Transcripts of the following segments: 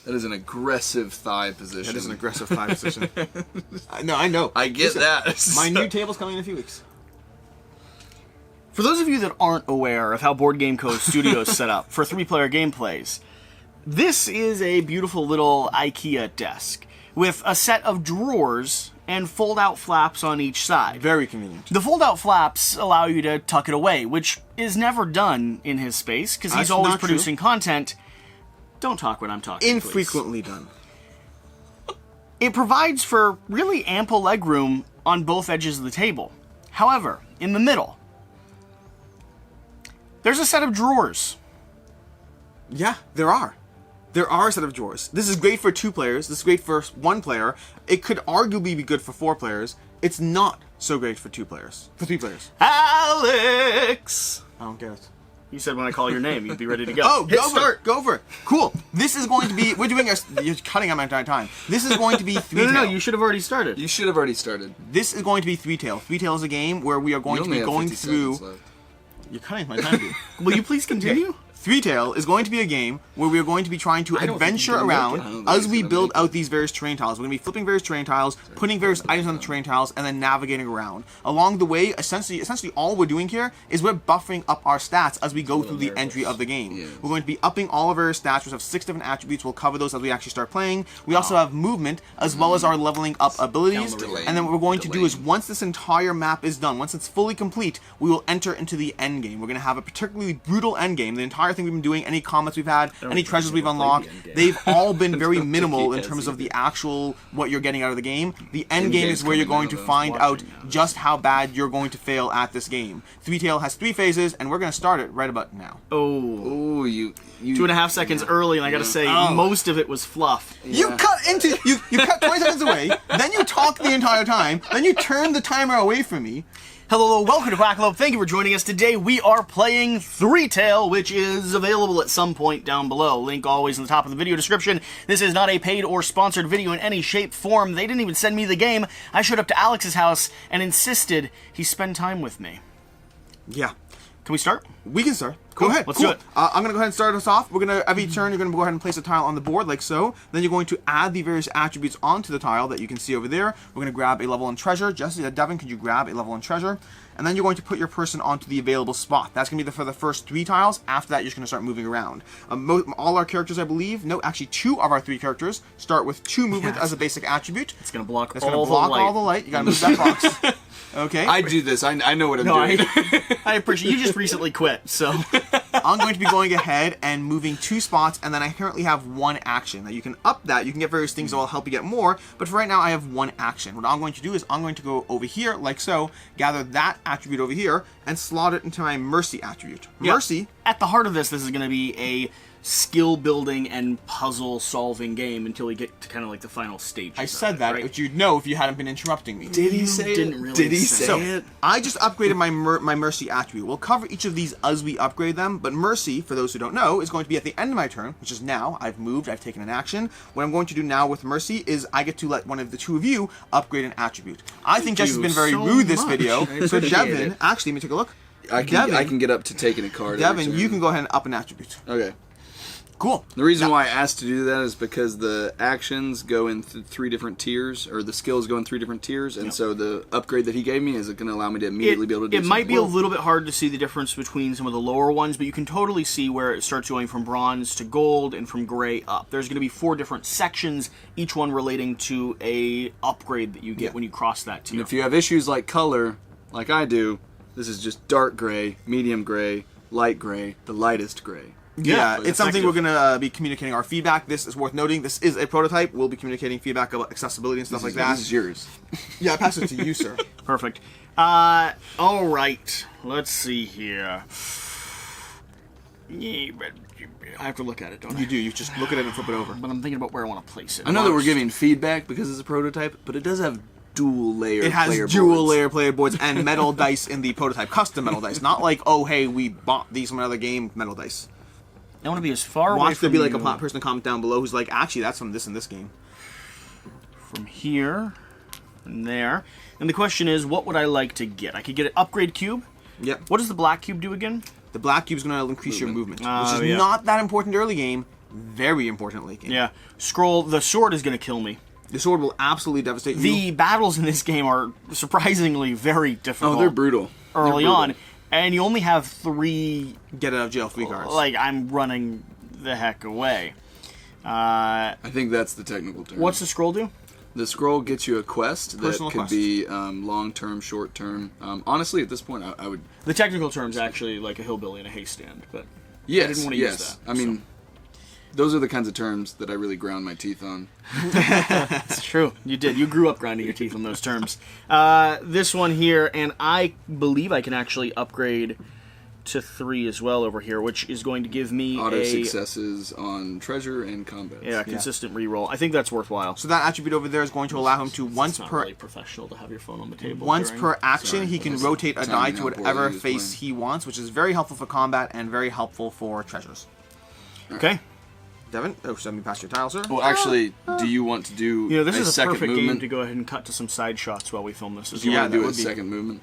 That is an aggressive thigh position. That is an aggressive thigh position. No, I know. I get that. My new table's coming in a few weeks. For those of you that aren't aware of how Board Game Co. Studios set up for 3-player gameplays, this is a beautiful little IKEA desk with a set of drawers and fold-out flaps on each side. Very convenient. The fold-out flaps allow you to tuck it away, which is never done in his space, because he's always producing content. Don't talk when I'm talking, Infrequently done. It provides for really ample legroom on both edges of the table. However, in the middle, there's a set of drawers. Yeah, there are. There are a set of drawers. This is great for 2 players. This is great for 1 player. It could arguably be good for 4 players. It's not so great for 2 players. For 3 players. Alex! I don't get it. You said when I call your name, you'd be ready to go. Oh, Hit go start. for it. Go for it. Cool. This is going to be... We're doing a... You're cutting out my entire time. This is going to be ThreeTale. No, you should have already started. You should have already started. This is going to be ThreeTale. ThreeTale is a game where we are going to be going through... You're cutting my time, dude. Will you please continue? Okay. ThreeTale is going to be a game where we are going to be trying to adventure around as we build out these various terrain tiles. We're going to be flipping various terrain tiles, putting various items on the terrain tiles, and then navigating around. Along the way, essentially all we're doing here is we're buffering up our stats as we go through the entry of the game. Yeah. We're going to be upping all of our stats, which have 6 different attributes. We'll cover those as we actually start playing. We also have movement, as well as our leveling up abilities. And then what we're going to do is, once this entire map is done, once it's fully complete, we will enter into the end game. We're going to have a particularly brutal end game. The entire thing we've been doing, any comments we've had, any treasures we've unlocked, they've all been very minimal in terms of the actual what you're getting out of the game. The end game is where you're going to find out just how bad you're going to fail at this game. ThreeTale has 3 phases, and we're going to start it right about now. Oh, you 2.5 seconds early, and I gotta say, most of it was fluff. You cut 20 seconds away, then you talk the entire time, then you turn the timer away from me. Hello, welcome to Quackalope. Thank you for joining us today. We are playing ThreeTale, which is available at some point down below. Link always in the top of the video description. This is not a paid or sponsored video in any shape, form. They didn't even send me the game. I showed up to Alex's house and insisted he spend time with me. Yeah. Can we start? We can start. Cool. Go ahead. Let's do it. I'm going to go ahead and start us off. We're going to, every turn, you're going to go ahead and place a tile on the board, like so. Then you're going to add the various attributes onto the tile that you can see over there. We're going to grab a level and treasure. Jesse, Devin, could you grab a level and treasure? And then you're going to put your person onto the available spot. That's going to be for the first 3 tiles. After that, you're just going to start moving around. All our characters, I believe, no, actually 2 of our 3 characters start with 2 movement as a basic attribute. It's going to block all the light. You got to move that box. Okay. I do this. I know what I'm doing. I appreciate you. Just recently quit, so I'm going to be going ahead and moving 2 spots, and then I currently have 1 action. Now you can up that. You can get various things that will help you get more, but for right now I have 1 action. What I'm going to do is I'm going to go over here, like so, gather that attribute over here, and slot it into my mercy attribute. Yeah. Mercy. At the heart of this is going to be a skill building and puzzle solving game until we get to kind of like the final stage. I said that, right? but you'd know if you hadn't been interrupting me. Did he say Didn't it? really Did he say say it? it? I just upgraded my mercy attribute. We'll cover each of these as we upgrade them, but mercy, for those who don't know, is going to be at the end of my turn, which is now. I've moved, I've taken an action. What I'm going to do now with mercy is I get to let one of the 2 of you upgrade an attribute. I think Jesse's been very rude this video, so Devin, actually, let me take a look. I can get up to taking a card. Devin, you can go ahead and up an attribute. Okay. Cool. The reason why I asked to do that is because the actions go in 3 different tiers, or the skills go in 3 different tiers, and so the upgrade that he gave me is going to allow me to immediately be able to do it. It might be a little bit hard to see the difference between some of the lower ones, but you can totally see where it starts going from bronze to gold and from gray up. There's going to be 4 different sections, each one relating to a upgrade that you get when you cross that tier. And if you have issues like color, like I do, this is just dark gray, medium gray, light gray, the lightest gray. Yeah, it's something we're going to be communicating our feedback. This is worth noting. This is a prototype. We'll be communicating feedback about accessibility and stuff like that. This is yours. Yeah, I pass it to you, sir. Perfect. All right. Let's see here. I have to look at it, don't I? You do. You just look at it and flip it over. But I'm thinking about where I want to place it. I know that we're giving feedback because it's a prototype, but it does have dual layer It has player dual boards. layer player boards and metal dice in the prototype. Custom metal dice. Not like, oh, hey, we bought these from another game, metal dice. I want to be as far away Watch from there be like you a person to comment down below who's like, actually, that's from this and this game. from here and there. And the question is, what would I like to get? I could get an upgrade cube. Yep. What does the black cube do again? The black cube's going to increase your movement, Oh, which is yeah. not that important early game. very important late game. Yeah. Scroll, the sword is going to kill me. The sword will absolutely devastate you. The battles in this game are surprisingly very difficult. Oh, they're brutal. Early on. And you only have 3... Get out of jail free cards. Like, I'm running the heck away. I think that's the technical term. What's the scroll do? The scroll gets you a quest that Personal could quest. be long-term, short-term. Honestly, at this point, I would... The technical term's actually like a hillbilly in a hay stand, but Yes, I didn't want to use that. I mean, those are the kinds of terms that I really ground my teeth on. It's true. You did. You grew up grinding your teeth on those terms. This one here, and I believe I can actually upgrade to 3 as well over here, which is going to give me Auto successes on treasure and combat. Yeah, consistent reroll. I think that's worthwhile. So that attribute over there is going to allow him to It's not really professional to have your phone on the table. once during- per action, Sorry, he can that's rotate a telling die me to how poorly whatever he was face playing. he wants, which is very helpful for combat and very helpful for treasures. Okay. Devin, send me past your tile, sir. Well, actually, do you want to do You know, this a is a second perfect movement? game to go ahead and cut to some side shots while we film this as Do you well. want to do that a would be- second movement?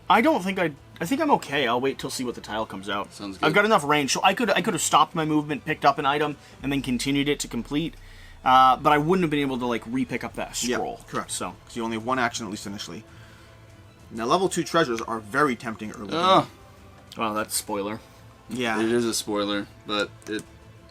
I don't think I think I'm okay. I'll wait till see what the tile comes out. Sounds good. I've got enough range, so I could have stopped my movement, picked up an item, and then continued it to complete. But I wouldn't have been able to like re-pick up that scroll. Yeah, correct. So Because you only have one action, at least initially. Now, level 2 treasures are very tempting early. Oh, well, that's a spoiler. Yeah. it is a spoiler, but it.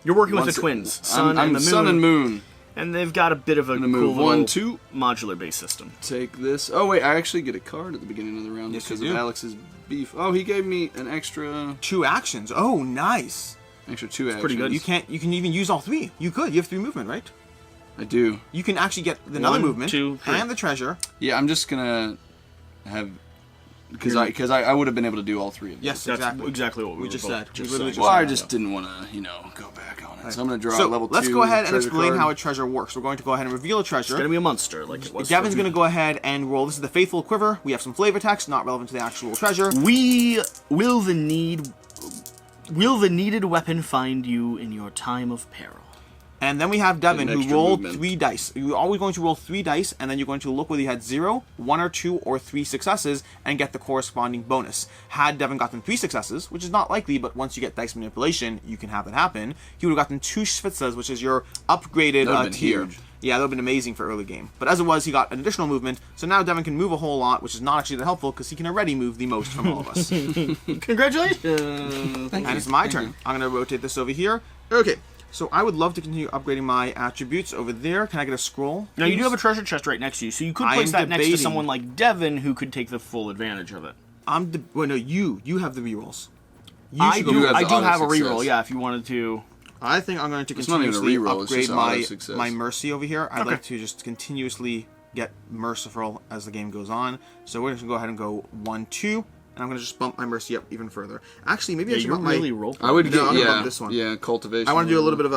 You're working with once the it- twins, Sun I'm and the Moon, Sun and Moon. and they've got a bit of a Gonna cool move little 1, 2. modular-based system. Take this. Oh wait, I actually get a card at the beginning of the round Yes, because you of do. Alex's beef. Oh, he gave me an extra 2 actions. Oh, nice. 2 actions. pretty good. You can even use all 3. You could. You have 3 movement, right? I do. You can actually get another 1, movement 2, 3. and the treasure. Yeah, I'm just gonna have because I would have been able to do all 3 of them. Yes, That's exactly. what we We were just both said. We just literally saying. Well, I said just that. didn't want to, go back on it. So I'm gonna draw So level 2. let's go ahead and treasure explain card. how a treasure works. We're going to go ahead and reveal a treasure. It's gonna be a monster, like it was. Devin's going to go ahead and roll. This is the Faithful Quiver. We have some flavor text, not relevant to the actual treasure. We will the needed weapon find you in your time of peril. And then we have Devin, An who extra rolled movement. 3 dice. You're always going to roll 3 dice, and then you're going to look whether you had 0, 1 or 2, or 3 successes, and get the corresponding bonus. Had Devin gotten 3 successes, which is not likely, but once you get dice manipulation, you can have that happen, he would have gotten 2 Shevitsas, which is your upgraded That would've been tier. huge. Yeah, that would have been amazing for early game. But as it was, he got an additional movement, so now Devin can move a whole lot, which is not actually that helpful, because he can already move the most from all of us. Congratulations! And it's my turn. I'm going to rotate this over here. Okay, so I would love to continue upgrading my attributes over there. Can I get a scroll? Now you do please? have a treasure chest right next to you, so you could I place am that next to debating. someone like Devin, who could take the full advantage of it. Well, no, you have the rerolls. You I should go do. have I the do auto have a success. reroll. Yeah, if you wanted to. I think I'm going to It's not even a continuously reroll, it's upgrade just auto my success. my mercy over here. I'd Okay. like to just continuously get merciful as the game goes on. So we're just gonna go ahead and go 1, 2, and I'm gonna just bump my mercy up even further. Actually, maybe I Yeah, should you're bump really my. roll. I would No, get I'm gonna bump this one. Yeah, cultivation. I want to do a little bit of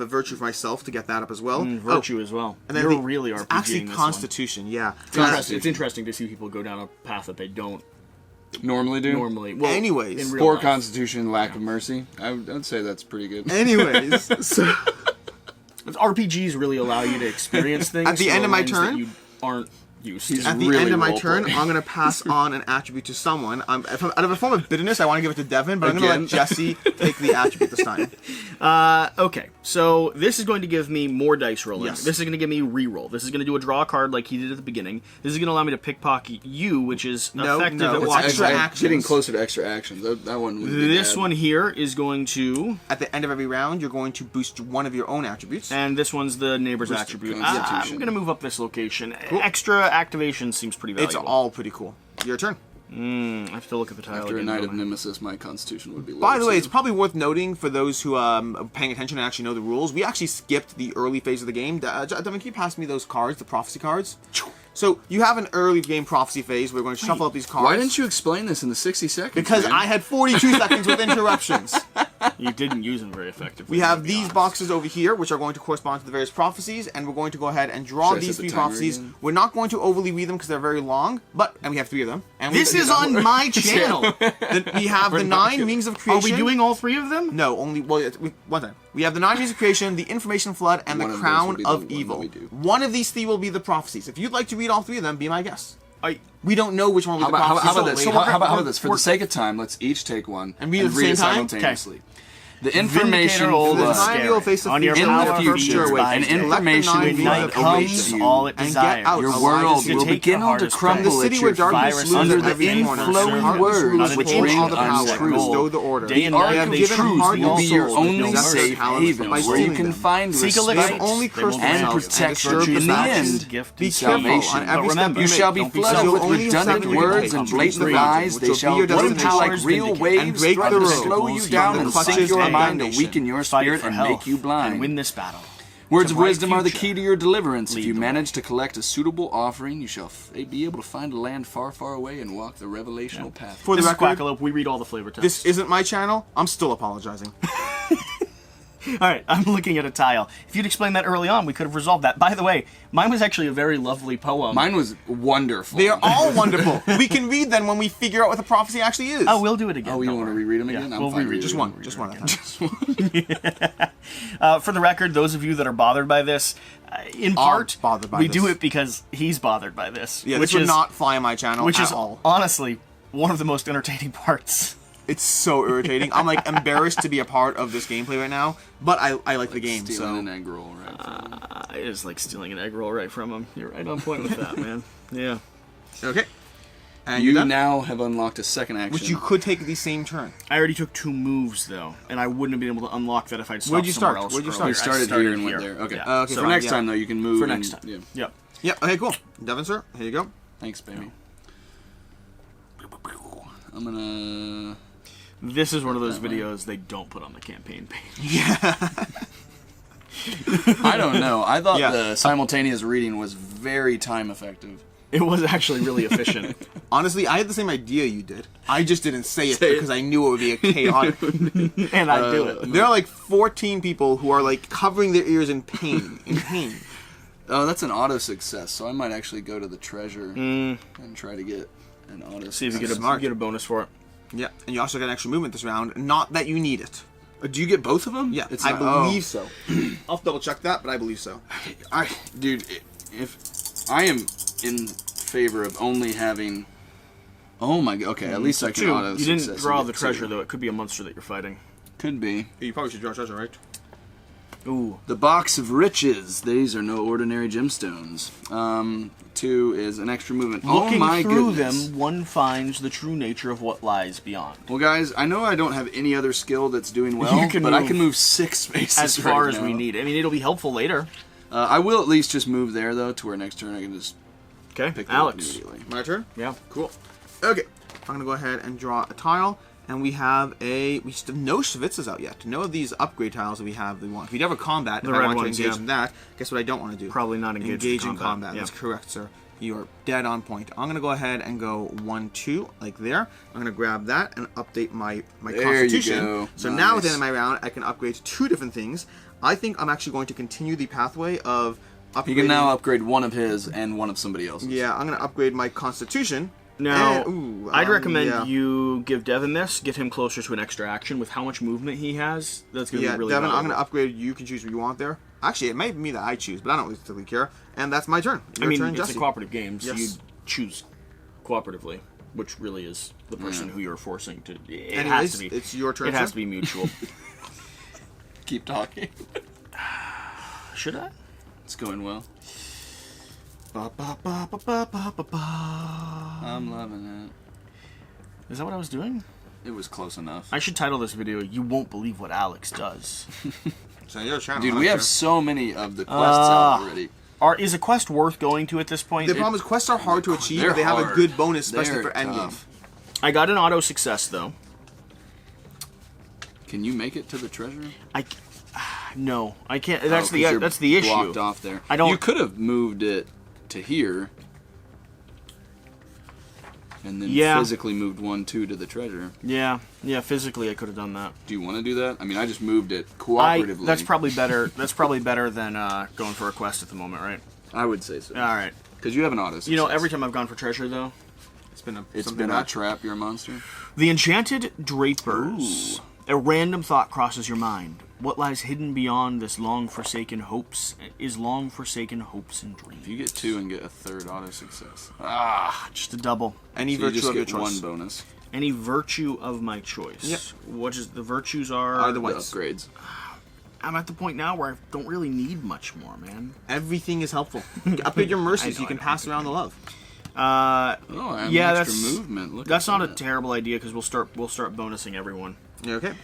a virtue for myself to get that up as well. virtue as well. And then You're the- really it's RPGing actually this Constitution. Yeah. It's interesting to see people go down a path that they don't normally do. normally. Well, Anyways. in real Poor life. Constitution, lack of mercy. I'd say that's pretty good. Anyways, so RPGs really allow you to experience things At the end through of my a lens turn- that you aren't used He's to. at the really end of my role-playing. turn, I'm going to pass on an attribute to someone. Out of a form of bitterness, I want to give it to Devin, but I'm going to Again? let Jesse take the attribute this time. Okay, so this is going to give me more dice rolling. Yes. This is going to give me reroll. This is going to do a draw card like he did at the beginning. This is going to allow me to pickpocket you, which is No, effective no, at it's watching. extra I'm actions. Getting closer to extra actions. That one. Would be This bad. one here is going to, At the end of every round, you're going to boost one of your own attributes. and this one's the neighbor's Boost attribute. your I'm Constitution. going to move up this location. Extra activation seems pretty It's valuable. all pretty cool. Your turn. I have to look at the tile After a again. night don't of I? Nemesis, my Constitution would be low. By the way, too. it's probably worth noting for those who are paying attention and actually know the rules. We actually skipped the early phase of the game. Devin, can you pass me those cards, the prophecy cards? So you have an early game prophecy phase. We're going to shuffle up these cards. Why didn't you explain this in the 60 seconds? Because man? I had 42 seconds with interruptions. You didn't use them very effectively. We have to be these honest. boxes over here, which are going to correspond to the various prophecies, and we're going to go ahead and draw Should I these set the 3 timer prophecies. again? We're not going to overly read them because they're very long, and we have 3 of them. And This is on my channel. We have the 9 means of Are creation. we doing all 3 of them? No, only one time. We have the 9 means of creation, the information flood, and One the of those crown will be the of one that evil. we do. One of these 3 will be the prophecies. If you'd like to read all 3 of them, be my guest. I We don't know which one will be How the about, prophecies. how about this? So How we're- about this? For the sake of time, let's each take one And read at the same time? simultaneously. The information Vindicator old The and time you'll scary. face the On your future, in the power future, feeds future by an day. information When will night awaits comes, you. all it and desires. get out. Your Allow world to will take begin the to hardest crumble The prey. at city your where darkness virus looms under at the every corner. inflowing Darkness words rules which hold ring all the power and untrue. bestow the order. Day and The night arc They of have they given truth hard will be your souls with only no safe talents haven, by where you stealing can them. find Seek a respect living. only They will curse grant and themselves protection disturb in the the factions. end. gift Be and careful salvation. on But every remember, step You shall be don't be flooded You'll with only have redundant 7 words minutes and to blatant reach lies. which They will be shall your blow destination. like real And waves, break threaten the to road. slow you down From and the sink clutches your of mind, to damnation. weaken your fight spirit, for and health make you blind. and win this battle. Words It's a of bright wisdom are the future. key to your deliverance. If Lead you the way. manage to collect a suitable offering, you shall be able to find a land far, far away and walk the revelational path. For the This is record, Quackalope. We read all the flavor text. this isn't my channel. I'm still apologizing. All right, I'm looking at a tile. If you'd explained that early on, we could have resolved that. By the way, mine was actually a very lovely poem. Mine was wonderful. They are all wonderful. We can read them when we figure out what the prophecy actually is. Oh, we'll do it again. Oh, you don't want to worry. reread them Yeah, again? I'm we'll fine reread just rereading one. them. Just one at a time. For the record, those of you that are bothered by this, in part, bothered by we this. do it because he's bothered by this. Yeah, which this would is not fly on my channel which at is all. honestly one of the most entertaining parts. It's so irritating. I'm like embarrassed to be a part of this gameplay right now, but I like the game. Stealing So an egg roll, right? It is like stealing an egg roll right from him. You're right on point with that, man. Yeah. okay, and You you're done? now have unlocked a second action. Which you could take the same turn. I already took 2 moves though, and I wouldn't have been able to unlock that if I'd stopped Where'd you somewhere start? else. Where'd you earlier. start? You I started here and went there. Okay. Yeah. Okay, For fine, next yeah. time, though, you can move. For and- next time. Yeah. Yep. Yeah. Okay. Cool. Devin, sir, here you go. Thanks, baby. I'm gonna. This is one of those videos they don't put on the campaign page. I don't know. I thought Yeah. the simultaneous reading was very time effective. It was actually really efficient. Honestly, I had the same idea you did. I just didn't say it Say it. because I knew it would be a chaotic. And I do it. There are like 14 people who are like covering their ears in pain. In pain. Oh, that's an auto success, so I might actually go to the treasure and try to get an auto See if you success. get a bonus for it. Yeah, and you also get an extra movement this round. Not that you need it. Do you get both of them? Yeah, It's I not- believe so. I'll double check that, but I believe so. Dude, if I am in favor of only having. Oh my god. Okay, at least I can 2. auto You success. didn't draw and the get treasure 2. though. It could be a monster that you're fighting. Could be. You probably should draw treasure, right? Ooh. The box of riches. These are no ordinary gemstones. 2 is an extra movement. Looking oh my through goodness. them, one finds the true nature of what lies beyond. Well, guys, I know I don't have any other skill that's doing well, You can but I move can move 6 spaces As far right as now. we need. I mean, it'll be helpful later. I will at least just move there, though, to where next turn I can just Okay, pick it up Alex. immediately. My turn? Yeah. Cool. Okay. I'm going to go ahead and draw a tile. And we have we just have no Shevitsas out yet. No of these upgrade tiles that we have we want. If we never combat, The if I red want ones, to engage yeah. in that, guess what I don't want to do? Probably not engage in in combat, combat. yeah. That's correct, sir. You are dead on point. I'm going to go ahead and go 1, 2, like there. I'm going to grab that and update my There you constitution. go. So now at the Nice. end of my round, I can upgrade to 2 different things. I think I'm actually going to continue the pathway of upgrading. He can now upgrade one of his and one of somebody else's. Yeah, I'm going to upgrade my constitution. Now, And- I'd recommend yeah. you give Devin this, get him closer to an extra action with how much movement he has. That's going to Yeah, be really Devin, I'm valuable. going to upgrade. You can choose what you want there. Actually, it may be me that I choose, but I don't particularly care. And that's my turn. Your I mean, turn, it's Jesse. a cooperative game, so Yes. you choose cooperatively, which really is the person who you're forcing to. It has Anyways, to be. it's your turn, It has sir. to be mutual. Keep talking. Should I? It's going well. Ba, ba, ba, ba, ba, ba, ba, ba. I'm loving Is that what I was doing? it. It was close enough. I should title this video, You Won't Believe What Alex Does. So your channel. Dude, I we don't have care. so many of the quests out already. Is a quest worth going to at this point? The problem is quests are hard to achieve, They're but they have a hard. good bonus, especially They're for endgame. tough. I got an auto success, though. Can you make it to the treasure? No, I can't. Oh, That's 'cause you're that's the issue. Blocked off there. I don't- You could have moved it to here, and then Yeah. physically moved 1, 2 to the treasure. Yeah, physically I could have done that. Do you want to do that? I mean, I just moved it cooperatively. That's probably better. That's probably better than going for a quest at the moment, right? I would say so. All right. Because you have an auto success. You know, every time I've gone for treasure, though, It's been a It's something been a bad. trap, you're a monster. the Enchanted Drapers. A random thought crosses your mind. What lies hidden beyond this long-forsaken hopes is long-forsaken hopes and dreams. If you get 2 and get a 3rd auto success, Just a double. Any so you virtue just of your get choice. 1 bonus. Any virtue of my choice. Yep. What is the virtues are? The The whites. upgrades. I'm at the point now where I don't really need much more, man. Everything is helpful. Upgrade your mercies. know, You can I know. pass around the love. Oh, I have Yeah, extra that's movement. Look that's at not a that. terrible idea because we'll start bonusing everyone. You okay?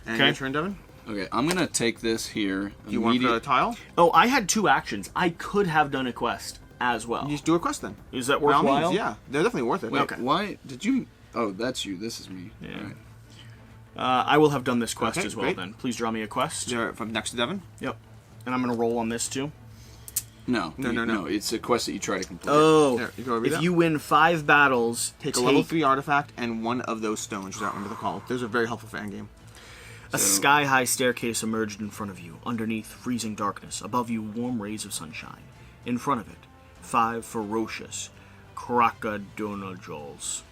And Okay. your turn, Devin. Okay, I'm gonna take this here. Do you want a tile? Oh, I had 2 actions. I could have done a quest as well. You just do a quest then. Is that By all worthwhile? means, yeah, they're definitely worth it. Wait, Okay. why did you? Oh, that's you. This is me. Yeah. All right. I will have done this quest Okay, as well. great. Then please draw me a quest. They're from next to Devin. Yep. And I'm gonna roll on this too. No, No. It's a quest that you try to complete. Oh, There, you go over if there. you win 5 battles, Take a level 3 artifact and one of those stones. I don't remember the call. Those are very helpful for endgame. A sky-high staircase emerged in front of you. Underneath, freezing darkness. Above you, warm rays of sunshine. In front of it, 5 ferocious crocodiles.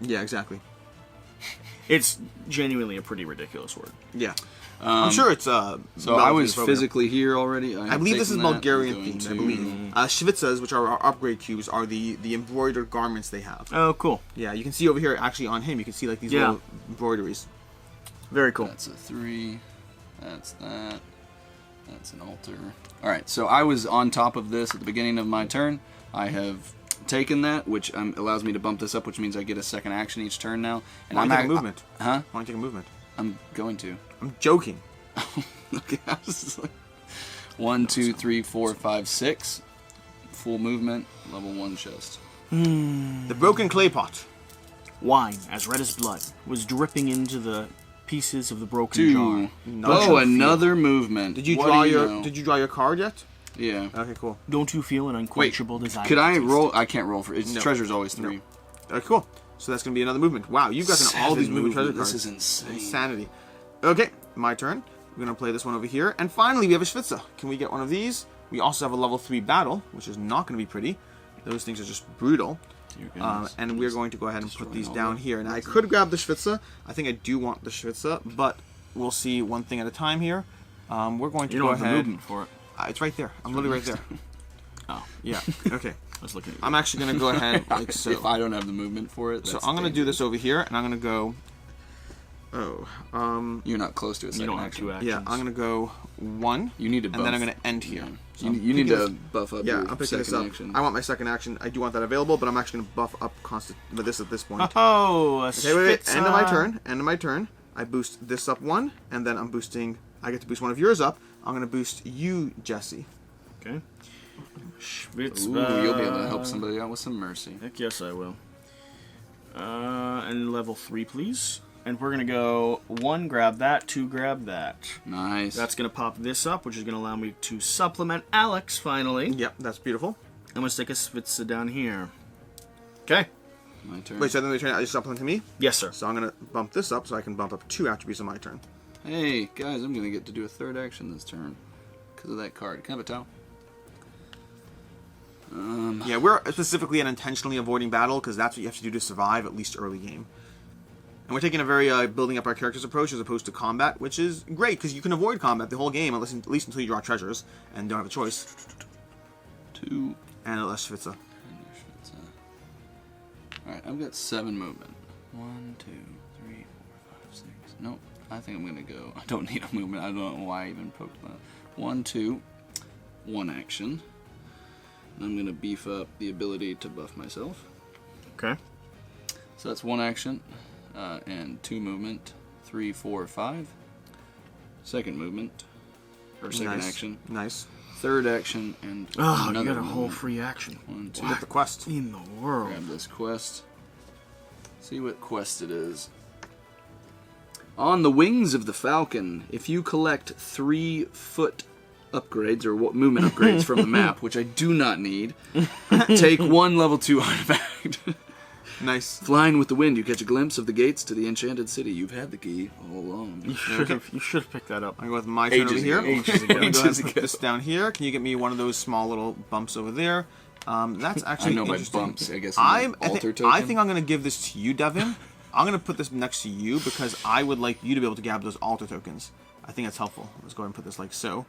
Yeah, exactly. It's genuinely a pretty ridiculous word. Yeah. I'm sure it's So I relatively was appropriate. physically here already. I believe this is Bulgarian themed, I believe. Shevitsas, which are our upgrade cubes, are the embroidered garments they have. Oh, cool. Yeah, you can see over here, actually on him, you can see like these little embroideries. Very cool. That's a 3. That's that. That's an altar. All right, so I was on top of this at the beginning of my turn. I have taken that, which allows me to bump this up, which means I get a second action each turn now. And I'm taking movement. Huh? Why don't you take a movement? I'm going to. I'm joking. Okay, I was just like 1, 2, 3, 4, 5, 6. Full movement, level 1 chest. The broken clay pot. Wine, as red as blood, was dripping into the pieces of the broken 2. jar. Oh, another movement. Did you What draw do your know? Did you draw your card yet? Yeah. Okay, cool. Don't you feel an Wait, unquenchable desire? could I to taste roll? it? I can't roll for it. No. Treasure's always 3. Okay, cool. So that's gonna be another movement. Wow, you've gotten all these 7 movement treasure movement. cards. This is insane. Insanity. Okay, my turn. We're gonna play this one over here, and finally we have a Shevitsa. Can we get one of these? We also have a level 3 battle, which is not gonna be pretty. Those things are just brutal. And we're going to go ahead and put these down here. Now I could grab the Shevitsa. I think I do want the Shevitsa, but we'll see one thing at a time here. We're going to You go don't have the ahead. movement for it. It's right there. I'm literally right there. Oh, Yeah. Okay. I was looking at you. I'm actually gonna go ahead like so. If I don't have the movement for it, So that's I'm gonna do dangerous. this over here, and I'm gonna go. You're not close to a You second don't have action. 2 actions. Yeah, I'm gonna go 1. You need to buff. And then I'm gonna end here. So You need picking to this- buff up Yeah, your I'm picking second this up. action. I want my second action. I do want that available, but I'm actually gonna buff up this at this point. Oh, a Okay, wait. End of my Shevitsa. turn. End of my turn. I boost this up 1, and then I'm boosting. I get to boost one of yours up. I'm gonna boost you, Jesse. Okay. Shevitsa. Ooh, you'll be able to help somebody out with some mercy. Heck yes, I will. And level 3, please. And we're gonna go 1, grab that, 2, grab that. Nice. That's gonna pop this up, which is gonna allow me to supplement Alex finally. Yep, that's beautiful. I'm gonna stick a Shevitsa down here. Okay. my turn. Wait, so then they turn out just supplement to me. Yes, sir. So I'm gonna bump this up so I can bump up 2 attributes on my turn. Hey, guys, I'm going to get to do a third action this turn because of that card. Can I have a towel? Yeah, we're specifically and intentionally avoiding battle because that's what you have to do to survive, at least early game. And we're taking a very building up our characters approach as opposed to combat, which is great because you can avoid combat the whole game, at least until you draw treasures and don't have a choice. 2. And a less Shevitsa. Alright, I've got 7 movement. 1, 2, 3, 4, 5, 6. Nope. I think I'm going to go. I don't need a movement. I don't know why I even poked that. 1, 2. 1 action. And I'm going to beef up the ability to buff myself. Okay. So that's 1 action. And 2 movement. 3, 4, 5. Second movement. Or second Nice. action. Nice. Third action. And Oh, you another got a whole movement. free action. 1, 2. You get the quest. In the world. Grab this quest. See what quest it is. On the wings of the falcon, if you collect 3-foot upgrades or movement upgrades from the map, which I do not need, take 1 level 2 artifact. Nice. Flying with the wind, you catch a glimpse of the gates to the Enchanted City. You've had the key all along. You should have picked that up. I'm going with my turn over here. Ages I'm going to go ahead Ages and put ago. this down here. Can you get me one of those small little bumps over there? That's actually I know by interesting. bumps, I guess. I Alter token. think I'm going to give this to you, Devin. I'm going to put this next to you because I would like you to be able to grab those altar tokens. I think that's helpful. Let's go ahead and put this like so.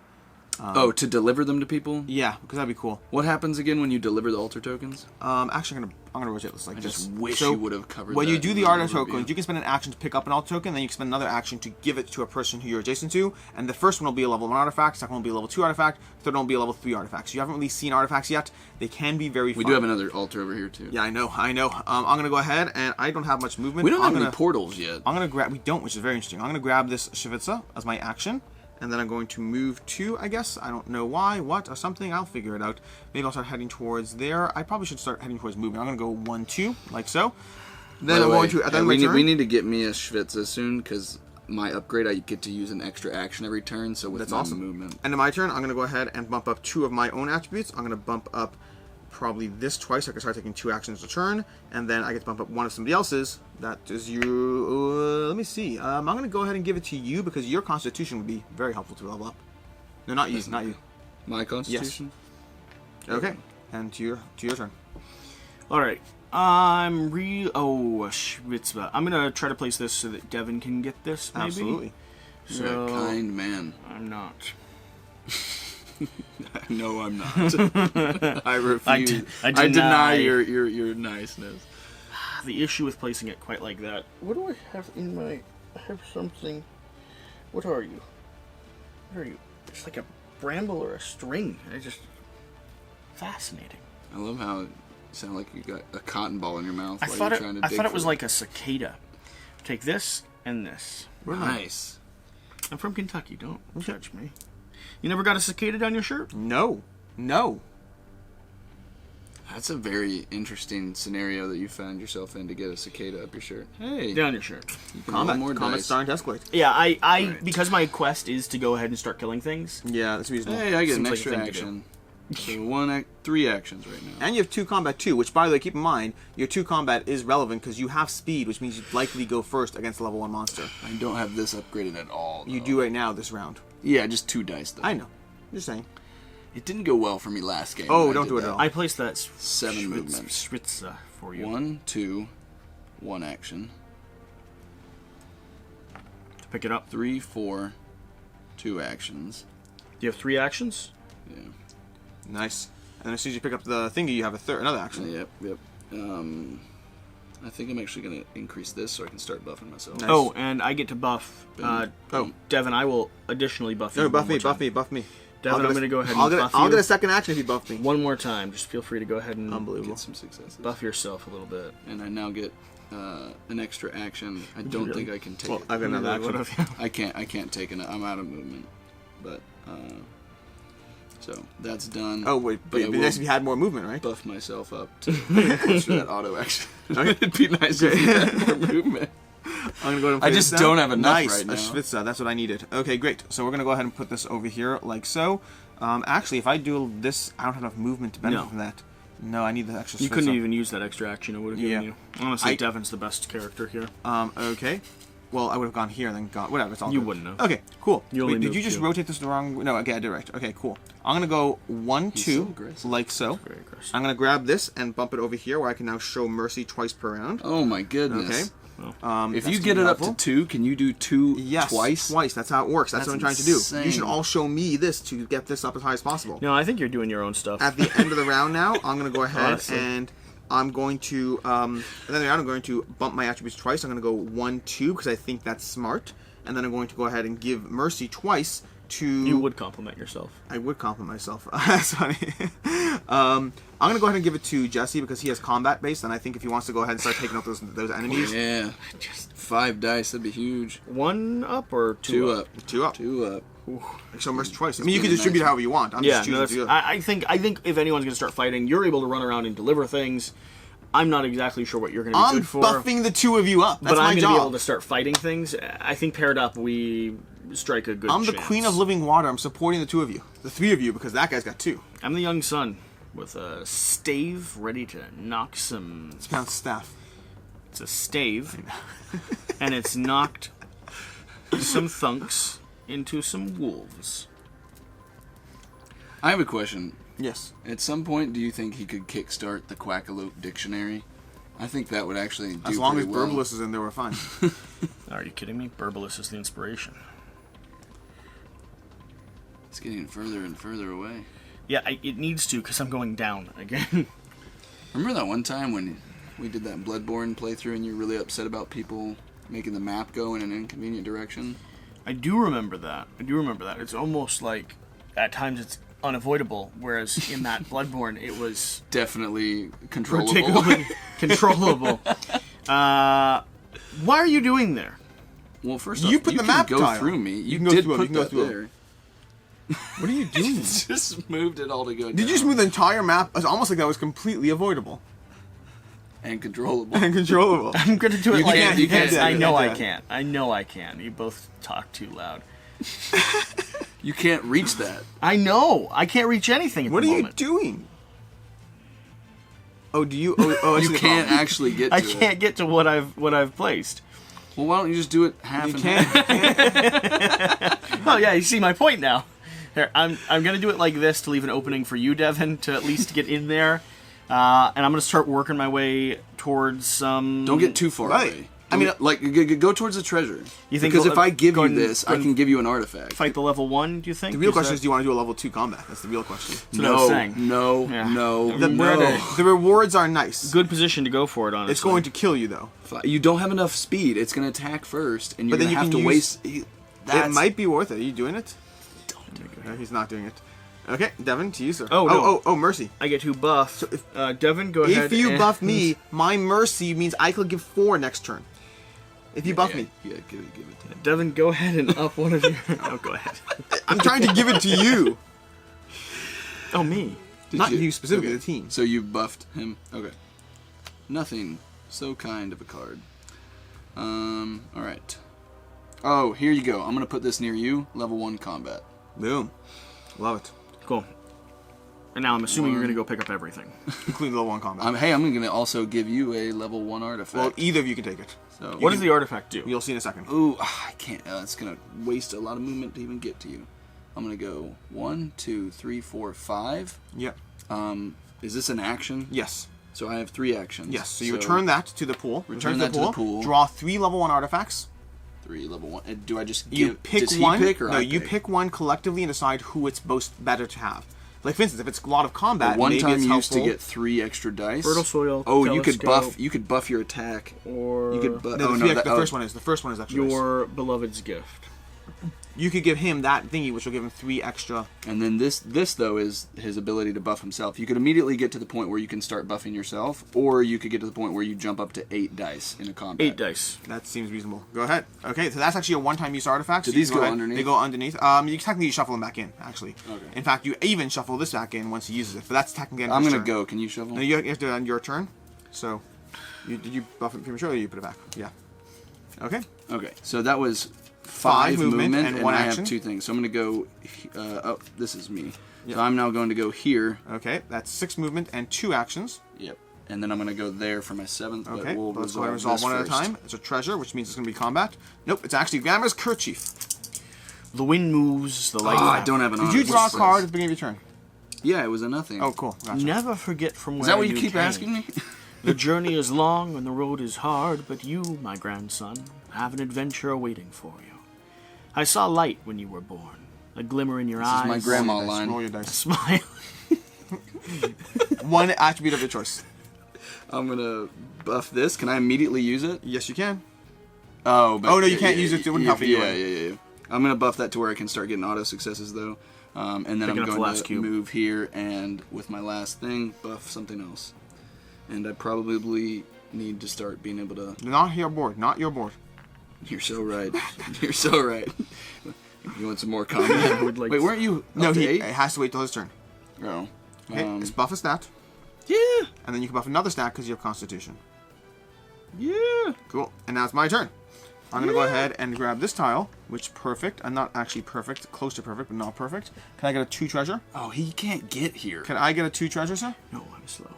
To deliver them to people? Yeah, because that'd be cool. What happens again when you deliver the altar tokens? Actually, I'm gonna rotate this like this. I just wish you would have covered when that you do in the the altar overview. tokens, you can spend an action to pick up an altar token, then you can spend another action to give it to a person who you're adjacent to, and the first one will be a level 1 artifact, second one will be a level 2 artifact, third one will be a level 3 artifact. So you haven't really seen artifacts yet. They can be very fun. We do have another altar over here, too. Yeah, I know. I'm gonna go ahead, and I don't have much movement. We don't have any portals yet. I'm gonna grab. We don't, which is very interesting. I'm gonna grab this Shevitsa as my action, and then I'm going to move 2. I guess I don't know why, what, or something. I'll figure it out. Maybe I'll start heading towards there. I probably should start heading towards movement. I'm gonna go 1, 2, like so. Then I'm going to. Then we need to get me a Shevitsa soon because my upgrade I get to use an extra action every turn. So with That's my awesome. movement. And in my turn, I'm gonna go ahead and bump up 2 of my own attributes. I'm gonna bump up probably this twice. I can start taking 2 actions a turn, and then I get to bump up 1 of somebody else's. That is you. Let me see. I'm gonna go ahead and give it to you because your Constitution would be very helpful to level up. No, not you. Not you. My Constitution. Yes. Okay. And to your turn. All right. Shevitsa. I'm gonna try to place this so that Devin can get this. Maybe. Absolutely. You're a kind man. I'm not. No, I'm not. I refuse. I deny your niceness. The issue with placing it quite like that. What do I have in my? I have something. What are you? What are you? It's like a bramble or a string. It's just fascinating. I love how it sounds like you got a cotton ball in your mouth. I while thought you're it. trying to I dig thought it for was like a cicada. Take this and this. Nice. I'm from Kentucky. Don't judge me. You never got a cicada down your shirt? No. That's a very interesting scenario that you found yourself in to get a cicada up your shirt. Hey, Down your shirt. you can roll more Combat dice. starting to escalate. Yeah, I Right. because my quest is to go ahead and start killing things. Yeah, that's reasonable. Hey, I get an Seems like a extra thing to action. So 3 actions right now. And you have 2 combat too, which by the way, keep in mind, your 2 combat is relevant because you have speed, which means you'd likely go first against a level 1 monster. I don't have this upgraded at all. You though. do right now this round. Yeah, just 2 dice though. I know. Just saying. It didn't go well for me last game. Oh, when I don't did do it that. at all. I placed that 7 movements. Shevitsa for you 1, 2, 1 action. to pick it up. 3, 4, 2 actions. Do you have 3 actions? Yeah. Nice. And then as soon as you pick up the thingy, you have another action. Yep. I think I'm actually going to increase this so I can start buffing myself. Nice. Oh, and I get to buff. Boom. Devin, I will additionally buff you. No, buff one me. more time. Devin, Devin, I'm going to go ahead and buff I'll you get a second action if you buff me. one more time. Just feel free to go ahead and Unbelievable. Get some successes. buff yourself a little bit. And I now get an extra action. I don't Really? think I can take Well, it. I've got another What action. have you? I can't take it. I'm out of movement. But so that's done. Oh, wait. But It'd be I will nice if you had more movement, right? buff myself up to close to that auto action. It'd be nice if you had more movement. I'm gonna go ahead and I put just this down. don't have enough nice. right now. A Shevitsa, that's what I needed. Okay, great. So we're gonna go ahead and put this over here like so. Actually, if I do this, I don't have enough movement to benefit No. from that. No, I need the extra You Shevitsa. couldn't even use that extra action I would have given Yeah. you. Honestly, Devin's the best character here. Okay. Well, I would have gone here and then gone. Whatever, it's all You good. wouldn't have. Okay, cool. You only Wait, did moved you just 2. rotate this the wrong way? No, okay, I did right. Okay, cool. I'm going to go 1, He's 2, so aggressive. like so. Very aggressive. I'm going to grab this and bump it over here where I can now show Mercy twice per round. Oh my goodness. Okay. If That's you gonna get be it up to helpful. 2, can you do 2 Yes, twice? Twice. That's how it works. That's what I'm trying to do. insane. You should all show me this to get this up as high as possible. No, I think you're doing your own stuff. At the end of the round now, I'm going to go ahead Honestly. and I'm going to, at the end of the round, I'm going to bump my attributes twice. I'm going to go 1, 2 because I think that's smart. And then I'm going to go ahead and give Mercy twice to... You would compliment yourself. I would compliment myself. That's funny. I'm going to go ahead and give it to Jesse because he has combat based, and I think if he wants to go ahead and start taking out those enemies... Yeah. Just 5 dice, that'd be huge. 1 up or 2 2 up? up. 2 up. 2 up. So Mercy twice. I mean, you can pretty distribute nice. however you want. I'm Yeah, just no, choosing to that's, do it. I think if anyone's going to start fighting, you're able to run around and deliver things. I'm not exactly sure what you're going to be I'm good for. buffing the 2 of you up. That's but my I'm going to be able job. to start fighting things. I think paired up, we strike a good I'm the chance. queen of living water. I'm supporting the 2 of you. The 3 of you, because that guy's got 2. I'm the young son with a stave ready to knock some... It's pronounced staff. It's a stave, and it's knocked some thunks into some wolves. I have a question. Yes. At some point, do you think he could kickstart the Quackalope dictionary? I think that would actually do As long as pretty well. Burbalus is in there, we're fine. Are you kidding me? Burbalus is the inspiration. He's getting further and further away. Yeah, it needs to, because I'm going down again. Remember that one time when we did that Bloodborne playthrough and you were really upset about people making the map go in an inconvenient direction? I do remember that. It's almost like, at times it's unavoidable, whereas in that Bloodborne, it was... Definitely controllable. Particularly controllable. Why are you doing there? Well, first You off, put you the can map go tile. through me. You can go did through 'em, put you can go that through 'em. there. What are you doing? Just moved it all to go down. Did you just move the entire map? It's almost like that was completely avoidable. And controllable. And controllable. I'm going to do it You like can't- you can't do I it. know I You can't. I know I can. You both talk too loud. You can't reach that. I know. I can't reach anything at What the are you moment. doing? Oh, do you? Oh, I see You the can't problem. actually get to I it. can't get to what I've placed. Well, why don't you just do it half You and can't. half? Oh yeah, you see my point now. Here, I'm gonna do it like this to leave an opening for you, Devin, to at least get in there, and I'm gonna start working my way towards some. Don't get too far Right. away. I mean, like, go towards the treasure. You think because we'll- if I give go you and- this, go I and can give you an artifact. fight the level 1. Do you think? The real Is question that- is, do you want to do a level 2 combat? That's the real question. That's what I was saying. no, Yeah. no, The- no. The rewards are nice. Good position to go for it. Honestly, It's going to kill you though. You don't have enough speed. It's going to attack first, and you're But then going to you have can to use- waste. That's, It might be worth it. Are you doing it? Don't do it. No, he's not doing it. Okay, Devin, to you, sir. Oh, no. oh, mercy. I get 2 buff. Devin, go ahead. If you and- buff me, my mercy means I could give 4 next turn. If you buff me. Yeah, give it to me. Devin, go ahead and up one of your. Oh, go ahead. I'm trying to give it to you. Oh, me. Not you specifically, okay. the team. So you buffed him. Okay. Nothing. So kind of a card. All right. Oh, here you go. I'm gonna put this near you. Level 1 combat. Boom. Love it. Cool. And now I'm assuming you're gonna go pick up everything. Including level 1 combat. Hey, I'm gonna also give you a level 1 artifact. Well, either of you can take it. So What does the artifact do? You'll see in a second. Ooh, I can't. It's gonna waste a lot of movement to even get to you. I'm gonna go 1, 2, 3, 4, 5. Yep. Is this an action? Yes. So I have 3 actions. Yes. So you return that to the pool. Return that to the pool. Draw 3 level 1 artifacts. 3 level 1. And do I just You give? pick does he one. pick or no, I you pick? pick one collectively and decide who it's most better to have. Like for instance, if it's a lot of combat, One maybe time it's used to helpful. get 3 extra dice. Fertile soil. Oh, you could telescope, buff. You could buff your attack. Or You could buff. No, Oh the, no, the first one is. The first one is extra dice. your beloved's gift. You could give him that thingy, which will give him 3 extra. And then this though is his ability to buff himself. You could immediately get to the point where you can start buffing yourself, or you could get to the point where you jump up to 8 dice in a combat. 8 dice. That seems reasonable. Go ahead. Okay, so that's actually a one-time use artifact. Do so you these can go ahead. underneath? They go underneath. You technically shuffle them back in, actually. Okay. In fact, you even shuffle this back in once he uses it. But that's technically. I'm his gonna turn. go. Can you shuffle? No, you have to do it on your turn. So, did you buff it prematurely or you put it back? Yeah. Okay. Okay, so that was 5 movement movement, and one I action. have 2 things. So I'm gonna go. Oh, this is me. Yep. So I'm now going to go here. Okay, that's 6 movement and 2 actions. Yep. And then I'm gonna go there for my 7th. Okay, But we'll let's go ahead and resolve this one at a first. time. It's a treasure, which means it's going to be combat. Nope, it's actually Gamma's Kerchief. The wind moves, the light. Oh, I don't have an. Did you draw a artifact. card at the beginning of your turn? Yeah, it was a nothing. Oh, cool. Gotcha. Never forget from where Is that what you you keep came. asking me? The journey is long and the road is hard, but you, my grandson, have an adventure awaiting for you. I saw light when you were born, a glimmer in your This eyes. is my grandma Roll your dice, line. roll your a dice. smile. One attribute of your choice. I'm gonna buff this. Can I immediately use it? Yes, you can. Oh, but Oh, no, you can't use it. It wouldn't help you Yeah, anyway. yeah. I'm gonna buff that to where I can start getting auto successes though, and then Picking I'm up the going last to cube. move here and with my last thing buff something else. And I probably need to start being able to. Not your board. Not your board. You're so right. You're so right. You want some more combat? would like Wait, to- weren't you? No, up to he 8? it has to wait till his turn. Oh. Okay, it's buff a stat, Yeah. and then you can buff another stat because you have Constitution. Yeah. Cool. And now it's my turn. I'm going to go ahead and grab this tile, which perfect. I'm not actually perfect. Close to perfect, but not perfect. Can I get a 2 treasure? Oh, he can't get here. Can I get a 2 treasure, sir? No, I'm slow.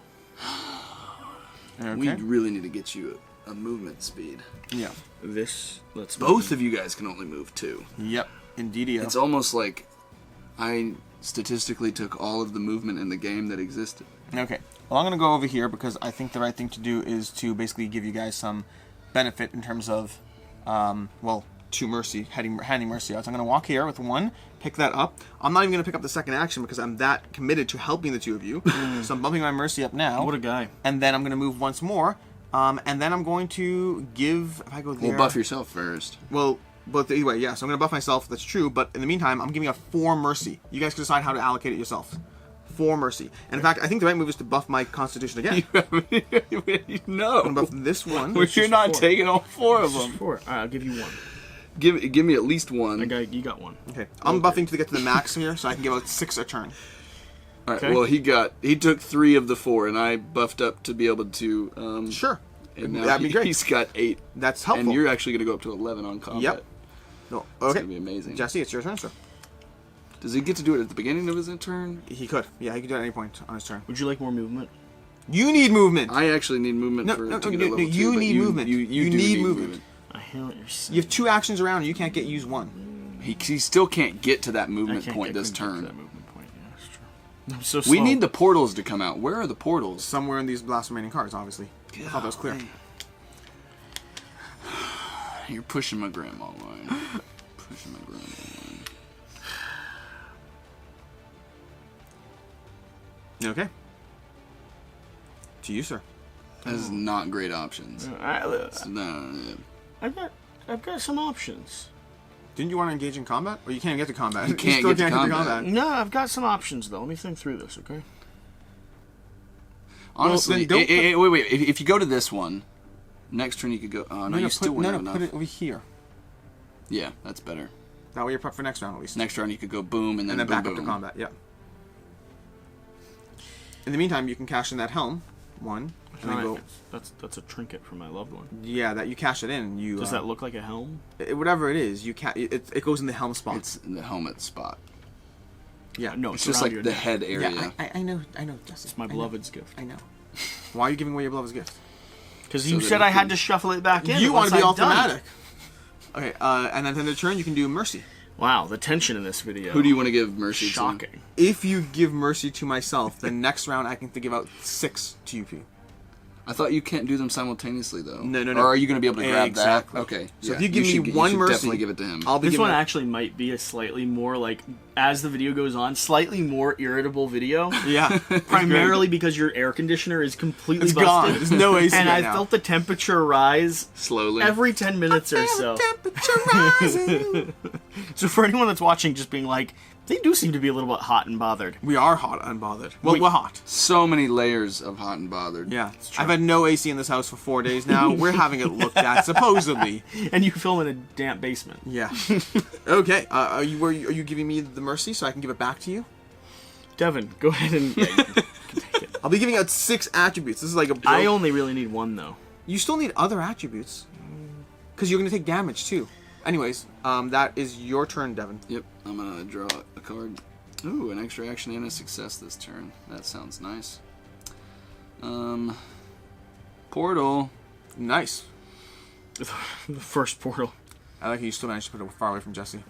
We Okay. really need to get you a movement speed. Yeah. This, let's Both of you guys can only move 2. Yep. Indeed. It's almost like I statistically took all of the movement in the game that existed. Okay. Well, I'm going to go over here because I think the right thing to do is to basically give you guys some benefit in terms of, well, 2 mercy, handing mercy out. So I'm going to walk here with 1, pick that up. I'm not even going to pick up the second action because I'm that committed to helping the 2 of you. So I'm bumping my mercy up now. What a guy. And then I'm going to move once more. And then I'm going to give, if I go there... Well, buff yourself first. Well, but anyway, yeah, so I'm going to buff myself, that's true, but in the meantime, I'm giving a 4 mercy. You guys can decide how to allocate it yourself. 4 mercy. And in fact, I think the right move is to buff my constitution again. No. I'm going to buff this one. You're not taking all 4 of them. 4. Alright, I'll give you 1. Give me at least 1. You got 1. Okay. I'm buffing to get to the max here, so I can give out 6 a turn. Alright, Okay. well, he took 3 of the 4, and I buffed up to be able to... Sure. And now That'd be great. He's got 8. That's helpful. And you're actually going to go up to 11 on combat. Yep. No. It's Okay. going to be amazing. Jesse, it's your turn, sir. Does he get to do it at the beginning of his turn? He could. Yeah, he could do it at any point on his turn. Would you like more movement? You need movement! I actually need movement to get to level 2. You but need movement. You do need movement. I hear what you're saying. You have 2 actions around and you can't use 1. He still can't get to that movement I point this couldn't get to turn. that movement point. Yeah, that's true. I'm so slow. We need the portals to come out. Where are the portals? Somewhere in these last remaining cards, obviously. I thought that was clear. You're pushing my grandma line. Pushing my grandma line. Okay. To you, sir. That is not great options. No. I've got some options. Didn't you want to engage in combat? Or you can't get to combat. You can't still get to can't combat. No, I've got some options though. Let me think through this, okay? Honestly, then don't wait. If you go to this one, next turn you could go. Oh no, you still wouldn't have enough. Put it over here. Yeah, that's better. That way you're prepped for next round at least. Next round you could go boom and then boom, back boom. up to combat. Yeah. In the meantime, you can cash in that helm. 1. And then go. That's a trinket for my loved one. Yeah, that you cash it in. You Does that look like a helm? whatever it is, it goes in the helm spot. It's in the helmet spot. Yeah. No, It's just like the head area. Yeah, I know, Justin. It's my beloved's gift. I know. Why are you giving away your beloved's gift? Because So you that said you I had can- to shuffle it back in. You want to be once I'm done. automatic. Okay, and then at the end of the turn, you can do mercy. Wow, the tension in this video. Who do you want to give mercy Shocking. to? If you give mercy to myself, then next round I can give out 6 to you. I thought you can't do them simultaneously though. No. Or are you going to be able to grab Exactly. that? Okay. So yeah, if you give me should- one you should mercy, definitely give it to him. I'll be This giving one it- actually might be a slightly more like, as the video goes on, slightly more irritable video. Yeah. Primarily because your air conditioner is completely It's busted. gone. There's no AC And right I now. felt the temperature rise Slowly. every 10 minutes or so. Temperature rising. So for anyone that's watching, just being like, they do seem to be a little bit hot and bothered. We are hot, unbothered. Well, we're hot. So many layers of hot and bothered. Yeah. I've had no AC in this house for 4 days now. We're having it looked at, supposedly. And you film in a damp basement. Yeah. Okay. Are you giving me the mercy so I can give it back to you? Devin, go ahead and... Yeah, you can take it. I'll be giving out 6 attributes. This is like a joke. I only really need 1, though. You still need other attributes. Because you're going to take damage, too. Anyways, that is your turn, Devin. Yep. I'm going to draw a card. Ooh, an extra action and a success this turn. That sounds nice. Portal. Nice. The first portal. I like how you still managed to put it far away from Jesse.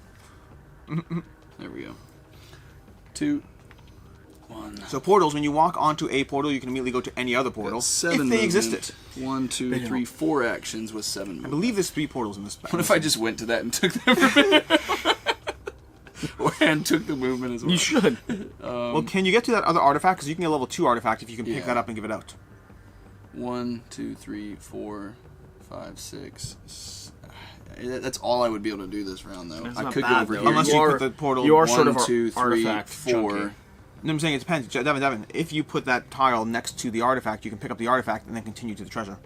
There we go. 2, 1. So portals, when you walk onto a portal, you can immediately go to any other portal. Got 7 if they movement. existed. 1, 2, 3, 4 actions with 7 I movement. believe there's 3 portals in this. What if I just went to that and took them? And took the movement as well. You should. Well, can you get to that other artifact? Because you can get a level 2 artifact if you can pick Yeah. that up and give it out. 1, 2, 3, 4, 5, 6. That's all I would be able to do this round, though. That's I not could bad, go over though. here. Unless you put the portal. You are 1, sort of 2, 3, artifact 4. junkie. No, I'm saying it depends. Devin, if you put that tile next to the artifact, you can pick up the artifact and then continue to the treasure.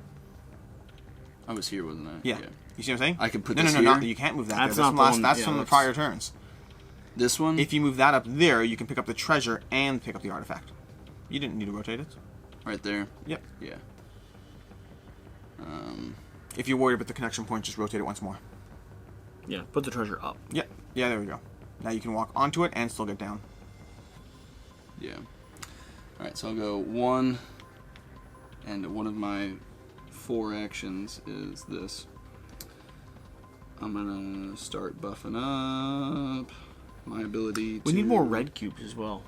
I was here, wasn't I? Yeah. You see what I'm saying? I could put no, this no, here? No, you can't move that. That's there. not the one- That's yeah, from the that's- prior turns. This one? If you move that up there, you can pick up the treasure and pick up the artifact. You didn't need to rotate it. Right there? Yep. Yeah. If you're worried about the connection point, just rotate it once more. Yeah, put the treasure up. Yep. Yeah, there we go. Now you can walk onto it and still get down. Yeah. Alright, so I'll go 1, and one of my 4 actions is this. I'm gonna start buffing up my ability to... We need more red cubes as well.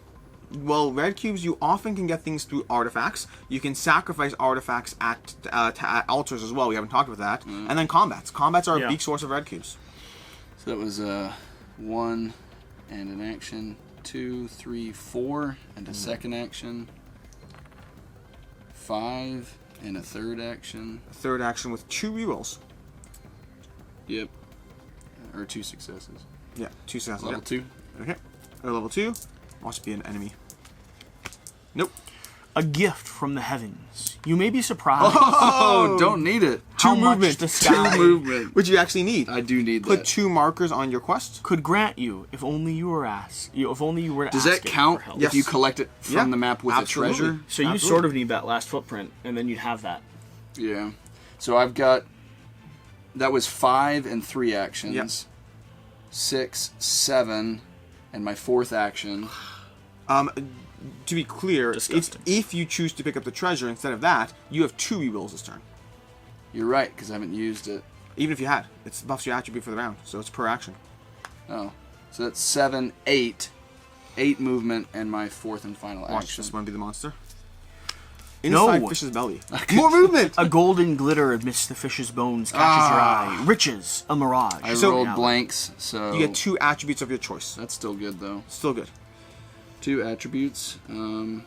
Well, red cubes, you often can get things through artifacts. You can sacrifice artifacts at altars as well. We haven't talked about that. And then combats. Combats are a Yeah. big source of red cubes. So that was 1 and an action, 2, 3, 4, and a second action, 5 and a third action. A third action with 2 rerolls. Yep. Or 2 successes. Yeah, 2 successes. Level 2. Okay. Or level 2. Must be an enemy. Nope. A gift from the heavens. You may be surprised. Oh, don't need it. How 2 much movement. the sky 2 movement. Which you actually need. I do need Put that. 2 markers on your quest. could grant you if only you were asked. If only you were Does that asking count for help. if you collect it from Yeah, the map with absolutely. a treasure? So you Absolutely. sort of need that last footprint, and then you'd have that. Yeah. So I've got... That was 5 and 3 actions. Yep. 6, 7, and my 4th action. To be clear, Disgusting. if you choose to pick up the treasure instead of that, you have 2 rerolls this turn. You're right, because I haven't used it. Even if you had. It buffs your attribute for the round, so it's per action. Oh. So that's 7, 8. 8 movement, and my 4th and final Watch, action. this one be the monster. No. Inside fish's belly. More movement! A golden glitter amidst the fish's bones catches your eye. Riches, a mirage. I So- rolled blanks, so... You get 2 attributes of your choice. That's still good, though. Still good. 2 attributes. I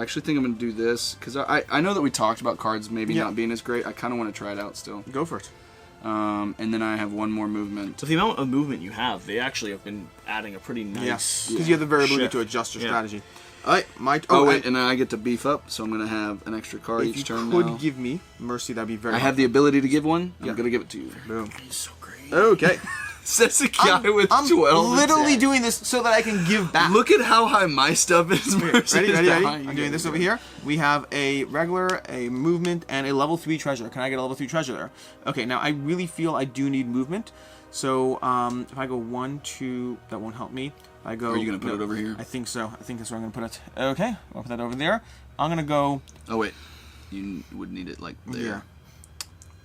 actually think I'm going to do this, because I know that we talked about cards maybe Yeah. not being as great. I kind of want to try it out still. Go for it. And then I have 1 more movement. So the amount of movement you have, they actually have been adding a pretty nice... Yes, because you have the variability shift. to adjust your Yeah. strategy. Alright, my... Oh, wait, and then I get to beef up, so I'm going to have an extra card if each you turn could now. give me Mercy, that'd be very I have the ability to give one. I'm Yeah. going to give it to you. Boom. He's so great. Okay. Says a guy with I'm 12 literally attack. doing this so that I can give back. Look at how high my stuff is. Mercy Ready, is ready, ready? behind I'm you. doing this over here. We have a regular, a movement, and a level 3 treasure. Can I get a level 3 treasure there? Okay, now I really feel I do need movement. So, if I go 1, 2, that won't help me. I go... Are you going to put it over here? I think so. I think that's where I'm going to put it. Okay, I'll put that over there. I'm going to go... Oh, wait. You would need it like there.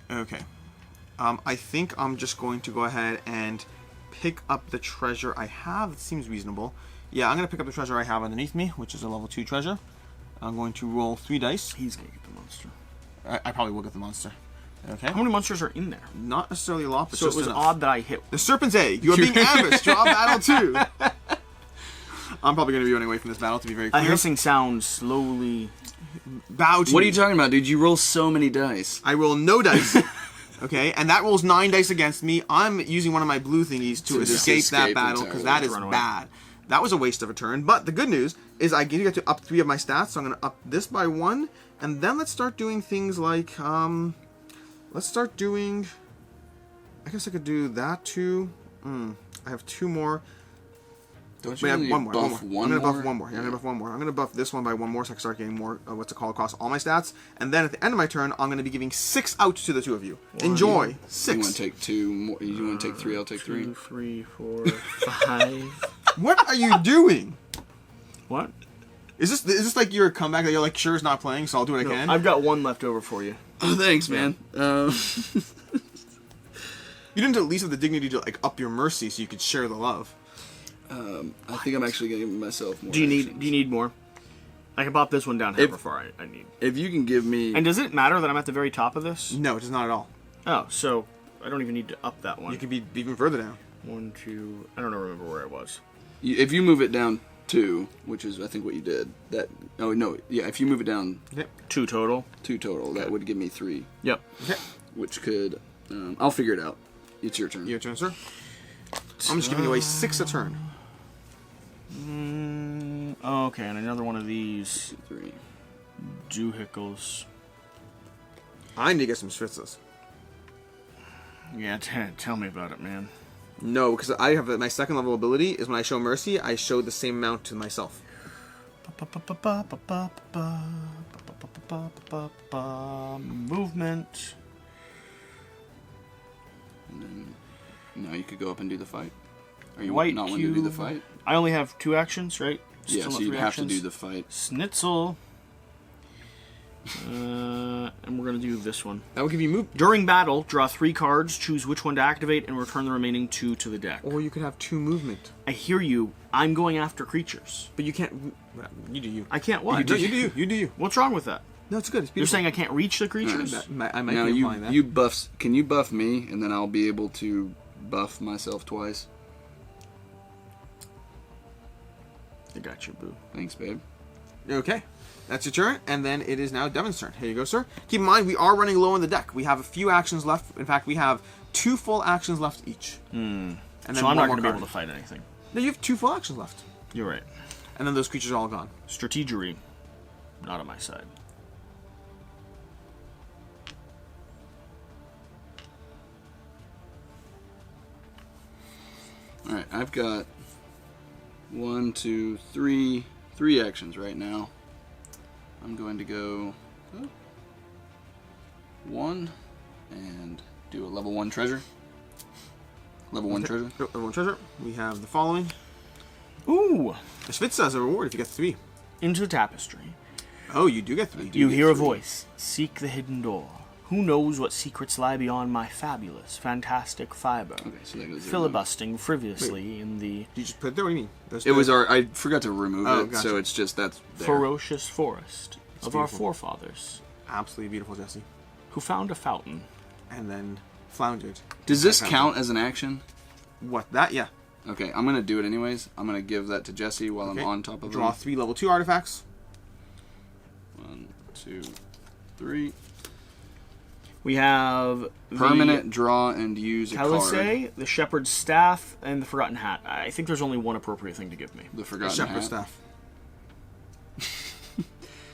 Yeah. Okay. I think I'm just going to go ahead and pick up the treasure I have. It seems reasonable. Yeah, I'm going to pick up the treasure I have underneath me, which is a level 2 treasure. I'm going to roll 3 dice. He's going to get the monster. I probably will get the monster. Okay. How many monsters are in there? Not necessarily a lot, but So it just was enough. odd that I hit... The Serpent's Egg. You are being ambushed. Draw battle 2. I'm probably going to be running away from this battle, to be very A clear. hissing sound slowly... Bow to What are me. you talking about, dude? You roll so many dice. I roll no dice. Okay, and that rolls 9 dice against me. I'm using one of my blue thingies to just escape that escape battle, and because totally that is run away. bad. That was a waste of a turn, but the good news is I get to up 3 of my stats, so I'm going to up this by 1, and then let's start doing things like, let's start doing, I guess I could do that too. I have 2 more. Don't Wait, I have really one more. buff I'm one going to buff more? 1 more. Yeah, I'm going to buff 1 more. I'm going to buff this one by 1 more so I can start getting more, what's it called, across all my stats. And then at the end of my turn, I'm going to be giving 6 out to the 2 of you. Enjoy. 6. You want to take 2 more? You want to take 3? I'll take 3. 2, 3, 4, 5... What are you doing? What? Is this like your comeback that you're like, sure, it's not playing, so I'll do what I can? I've got 1 left over for you. Oh, thanks, man. You didn't at least have the dignity to like up your mercy so you could share the love. I think I'm actually going to give myself more. Do you actions. need more? I can pop this one down however far I need. If you can give me... And does it matter that I'm at the very top of this? No, it does not at all. Oh, so I don't even need to up that one. You could be even further down. 1, 2... I don't remember where I was. If you move it down 2, which is I think what you did, that... Oh, no. Yeah, if you move it down Yep. 2 total? 2 total, that would give me 3. Yep. Okay. Which could... I'll figure it out. It's your turn. Your turn, sir. I'm just giving away 6 a turn. Okay, and another one of these 3. doohickles. I need to get some Shevitsas. Yeah, tell me about it, man. No, because I have my second level ability is when I show mercy, I show the same amount to myself. Movement. And then... Now you could go up and do the fight. Are you White not wanting to do the cube. fight? I only have 2 actions, right? Yeah, Still so not you'd 3 have actions. to do the fight. Snitzel. And we're going to do this one. That will give you move. During battle, draw 3 cards, choose which one to activate, and return the remaining 2 to the deck. Or you could have 2 movement. I hear you. I'm going after creatures. But you can't... You do you. I can't what? No, you do you. You do you. What's wrong with that? No, it's good. It's You're beautiful. saying I can't reach the creatures? I might Now be implying that. you buff. Can you buff me, and then I'll be able to buff myself twice. I got you, boo. Thanks, babe. Okay. That's your turn, and then it is now Devin's turn. Here you go, sir. Keep in mind, we are running low on the deck. We have a few actions left. In fact, we have 2 full actions left each. And then So I'm not going to be able to fight anything. No, you have 2 full actions left. You're right. And then those creatures are all gone. Strategery, not on my side. Alright, I've got 1, 2, 3 actions right now. I'm going to go 1 and do a level 1 treasure. Level 1 treasure. Level 1 treasure. We have the following. Ooh! A Shevitsa as a reward if you get 3. Into tapestry. Oh, you do get 3. You hear a voice. Seek the hidden door. Who knows what secrets lie beyond my fabulous, fantastic fiber? Okay, so that goes Filibustering frivolously in the Did you just put it there? What do you mean? It was I forgot to remove Oh, it, gotcha. so it's just that's there. ferocious forest of our beautiful. forefathers, Absolutely beautiful, Jesse. who found a fountain. And then floundered. Does this count as an action? What, that? Yeah. Okay, I'm gonna do it anyways. I'm gonna give that to Jesse while Okay. I'm on top of Draw him. 3 level 2 artifacts. 1, 2, 3. We have Permanent, draw, and use a card. Telisay, the Shepherd's Staff, and the Forgotten Hat. I think there's only one appropriate thing to give me. The The Forgotten Shepherd's Hat. Staff.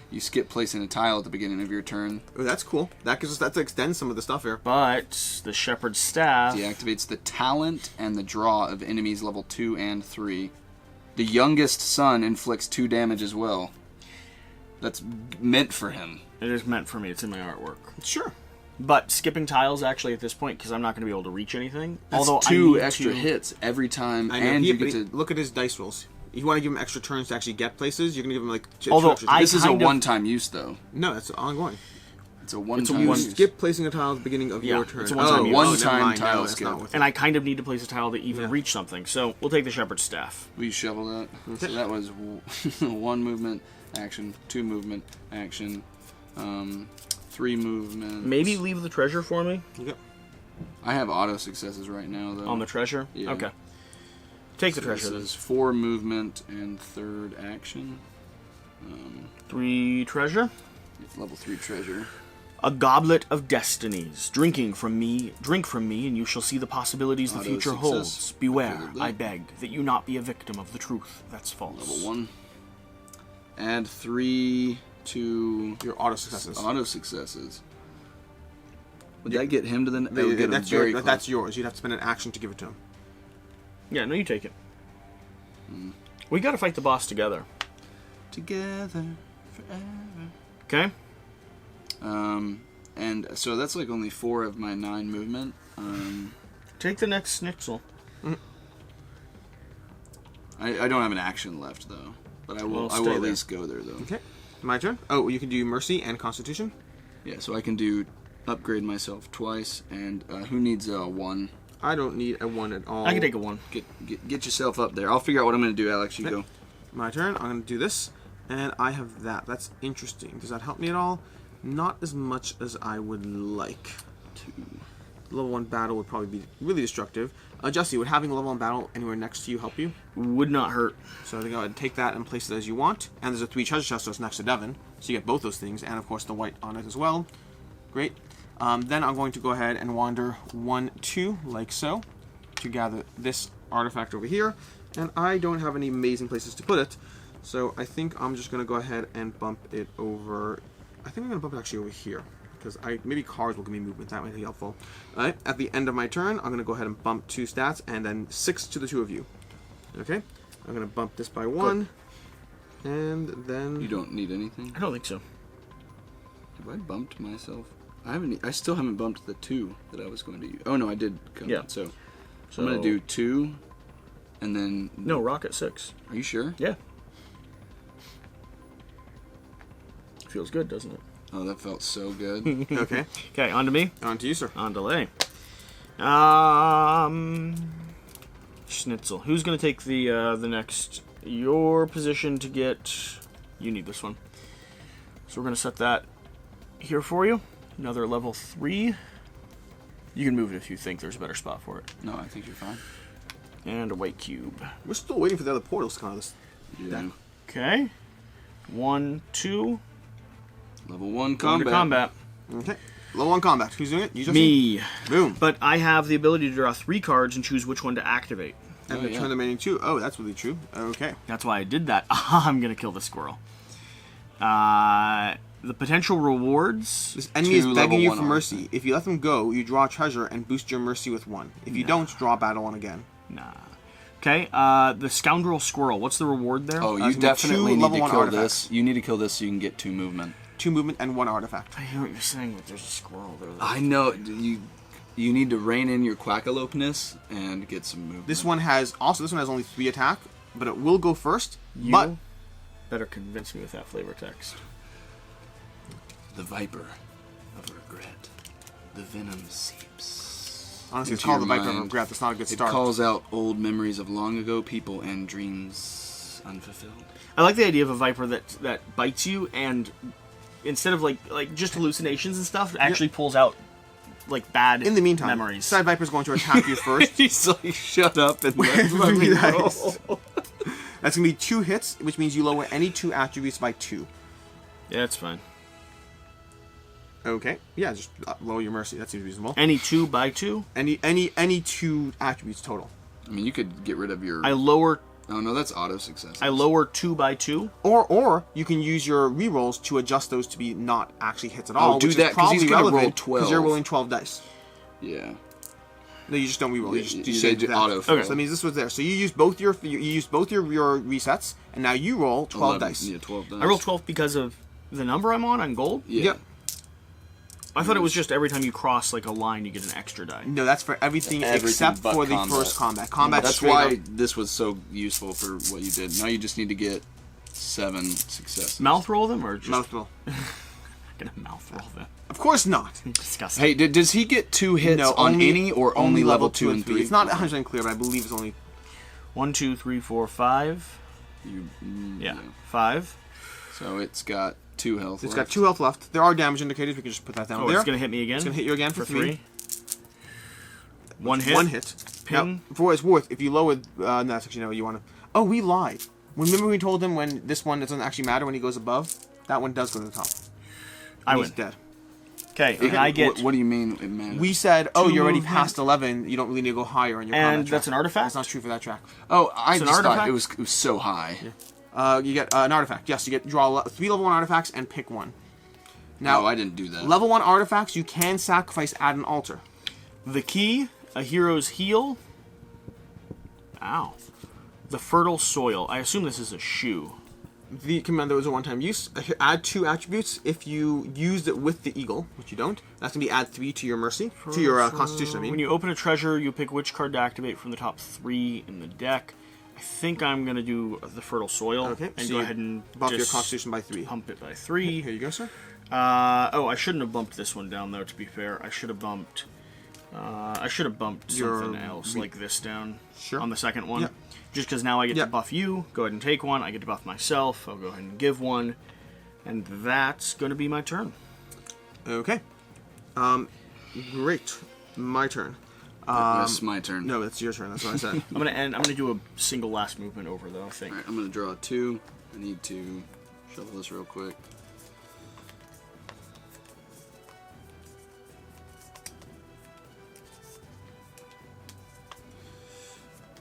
You skip placing a tile at the beginning of your turn. Oh, that's cool. That gives us that to extend some of the stuff here. But the Shepherd's Staff... Deactivates the talent and the draw of enemies level 2 and 3. The youngest son inflicts 2 damage as well. That's meant for him. It is meant for me. It's in my artwork. Sure. But skipping tiles, actually, at this point, because I'm not going to be able to reach anything. That's although 2 I need extra to... hits every time, I know. and He- you get but to... look at his dice rolls. If you want to give him extra turns to actually get places, you're going to give him like Although 2 extra turns. I This is a kind of- one-time use, though. No, that's ongoing. It's a one-time You use. skip placing a tile at the beginning of Yeah, your turn. it's a one-time use. One-time never mind. tile No, that's skip. not worth it. And I kind of need to place a tile to even Yeah. reach something. So we'll take the Shepherd's Staff. Will you shovel that? So that was 1 movement, action, 2 movement, action, 3 movement. Maybe leave the treasure for me Okay. I have auto successes right now, though. on the treasure. Yeah. Okay. Take the So treasure. This Then. is 4 movement and 3rd action. 3 treasure. Level 3 treasure. A goblet of destinies. Drink from me, and you shall see the possibilities the Auto future success. holds. Beware, Figured that. I beg, that you not be a victim of the truth that's false. Level 1. Add 3 to Your auto successes. auto successes. Would that get him to the... That would get him That's very your, close. that's yours. You'd have to spend an action to give it to him. Yeah, no, you take it. We gotta fight the boss together. Together forever. Okay? And so that's like only 4 of my 9 movement. Take the next schnitzel. I don't have an action left, though. But I will, Well, I will stay at there. least go there, though. Okay. My turn. Oh, you can do Mercy and Constitution. Yeah, so I can do upgrade myself twice, and who needs a 1? I don't need a 1 at all. I can take a 1. Get yourself up there. I'll figure out what I'm going to do, Alex. You Okay. go. My turn. I'm going to do this. And I have that. That's interesting. Does that help me at all? Not as much as I would like. Level 1 battle would probably be really destructive. Jesse, would having a level 1 battle anywhere next to you help you? Would not hurt. So I think I would take that and place it as you want. And there's a 3 treasure chest, so it's next to Devon. So you get both those things, and of course the white on it as well. Great. Then I'm going to go ahead and wander 1, 2, like so, to gather this artifact over here. And I don't have any amazing places to put it, so I think I'm just going to go ahead and bump it over. I think I'm going to bump it actually over here, because maybe cards will give me movement. That might be helpful. All right. At the end of my turn, I'm going to go ahead and bump 2 stats, and then 6 to the 2 of you. Okay. I'm going to bump this by 1, and then You don't need anything? I don't think so. Have I bumped myself? I still haven't bumped the 2 that I was going to use. Oh, no, I did come Yeah. in. So So I'm going to do 2, and then... No, rocket 6. Are you sure? Yeah. Feels good, doesn't it? Oh, that felt so good. okay. Okay, on to me. On to you, sir. On delay. Schnitzel. Who's gonna take the next? Your position to get. You need this one. So we're gonna set that here for you. Another level 3. You can move it if you think there's a better spot for it. No, I think you're fine. And a white cube. We're still waiting for the other portals to come out of this. Yeah. Okay. 1, 2. Level 1 Going to combat. Okay. Level 1 combat. Who's doing it? You, Justin? Me. Boom. But I have the ability to draw 3 cards and choose which one to activate. And then turn the remaining 2. Oh, that's really true. Okay. That's why I did that. I'm going to kill the squirrel. The potential rewards. This enemy is 2 begging you level for 1 mercy. If you let them go, you draw a treasure and boost your mercy with 1. If you don't, draw battle 1 again. Nah. Okay, the scoundrel squirrel. What's the reward there? Oh, you definitely need to kill this. You need to kill this so you can get 2 movement. 2 movement and 1 artifact. I hear what you're saying, but there's a squirrel there. I know. You need to rein in your Quackalopeness and get some movement. This one has only 3 attack, but it will go first. You but better convince me with that flavor text. The viper of regret. The venom seeps. Honestly, it's into called the your Viper of mind. Regret. That's not a good start. It calls out old memories of long ago people and dreams unfulfilled. I like the idea of a viper that bites you and instead of like just hallucinations and stuff, actually pulls out like bad In the meantime, memories. Side Viper's going to attack you first. He's like, shut up and With let me 3 roll. dice. That's going to be 2 hits, which means you lower any 2 attributes by 2. Yeah, that's fine. Okay. Yeah, just lower your mercy. That seems reasonable. Any 2 by 2? Any 2 attributes total. I mean, you could get rid of your... I lower Oh, no, that's auto success. I lower 2 by 2. Or you can use your rerolls to adjust those to be not actually hits at all. do which that, is 'cause he's probably gonna roll relevant 12. because you're rolling 12 dice. Yeah. No, you just don't reroll. You just You save do that. auto. So that means this was there. So you use both your your resets, and now you roll 12 11. dice. Yeah, 12 dice. I roll 12 because of the number I'm on gold. Yeah. Yep. I thought it was just every time you cross like a line, you get an extra die. No, that's for everything, Everything except but for the combat. first combat. Combat. That's why this was so useful for what you did. Now you just need to get 7 successes. Mouth roll them or just mouthful. gonna mouth roll them? Of course not. Disgusting. Hey, does he get 2 hits No, on any or only level 2 and 3? It's not 100% clear, but I believe it's only 1, 2, 3, 4, 5. Yeah, 5. So it's got 2 health It's left. got 2 health left. There are damage indicators. We can just put that down Oh, there. it's gonna hit me again. It's gonna hit you again for 3. 1 hit. 1 hit. Ping. Now, for what it's worth, if you lower, no, that's actually no. You want to. Oh, we lied. Remember we told him when this one doesn't actually matter when he goes above. That one does go to the top. I He's win. dead. Okay, and I get. What do you mean it matters? We said, oh, 2 you're already movement. past 11. You don't really need to go higher on your combat And track. that's an artifact? That's not true for that track. Oh, I It's an just thought artifact? it was so high. You get an artifact. Yes, you get draw 3 level 1 artifacts and pick 1. Now, No, I didn't do that. level 1 artifacts you can sacrifice at an altar. The key, a hero's heal. Ow. The fertile soil. I assume this is a shoe. The command that was a one-time use. Add 2 attributes if you used it with the eagle, which you don't. That's gonna be add 3 to your mercy, to your constitution. I mean, When you open a treasure, you pick which card to activate from the top 3 in the deck. I think I'm gonna do the fertile soil. Okay, And so go you ahead and buff your just constitution by 3. pump it by 3. Here you go, sir. I shouldn't have bumped this one down though. To be fair, I should have bumped. Your Something else like this down Sure. on the second one. Yep. Just because now I get to Yep. buff you. Go ahead and take one. I get to buff myself. I'll go ahead and give one, and that's going to be my turn. Okay. Great. My turn. That's my turn. No, it's your turn. That's what I said. I'm gonna do a single last movement over though. I think. Alright, I'm going to draw 2. I need to shuffle this real quick.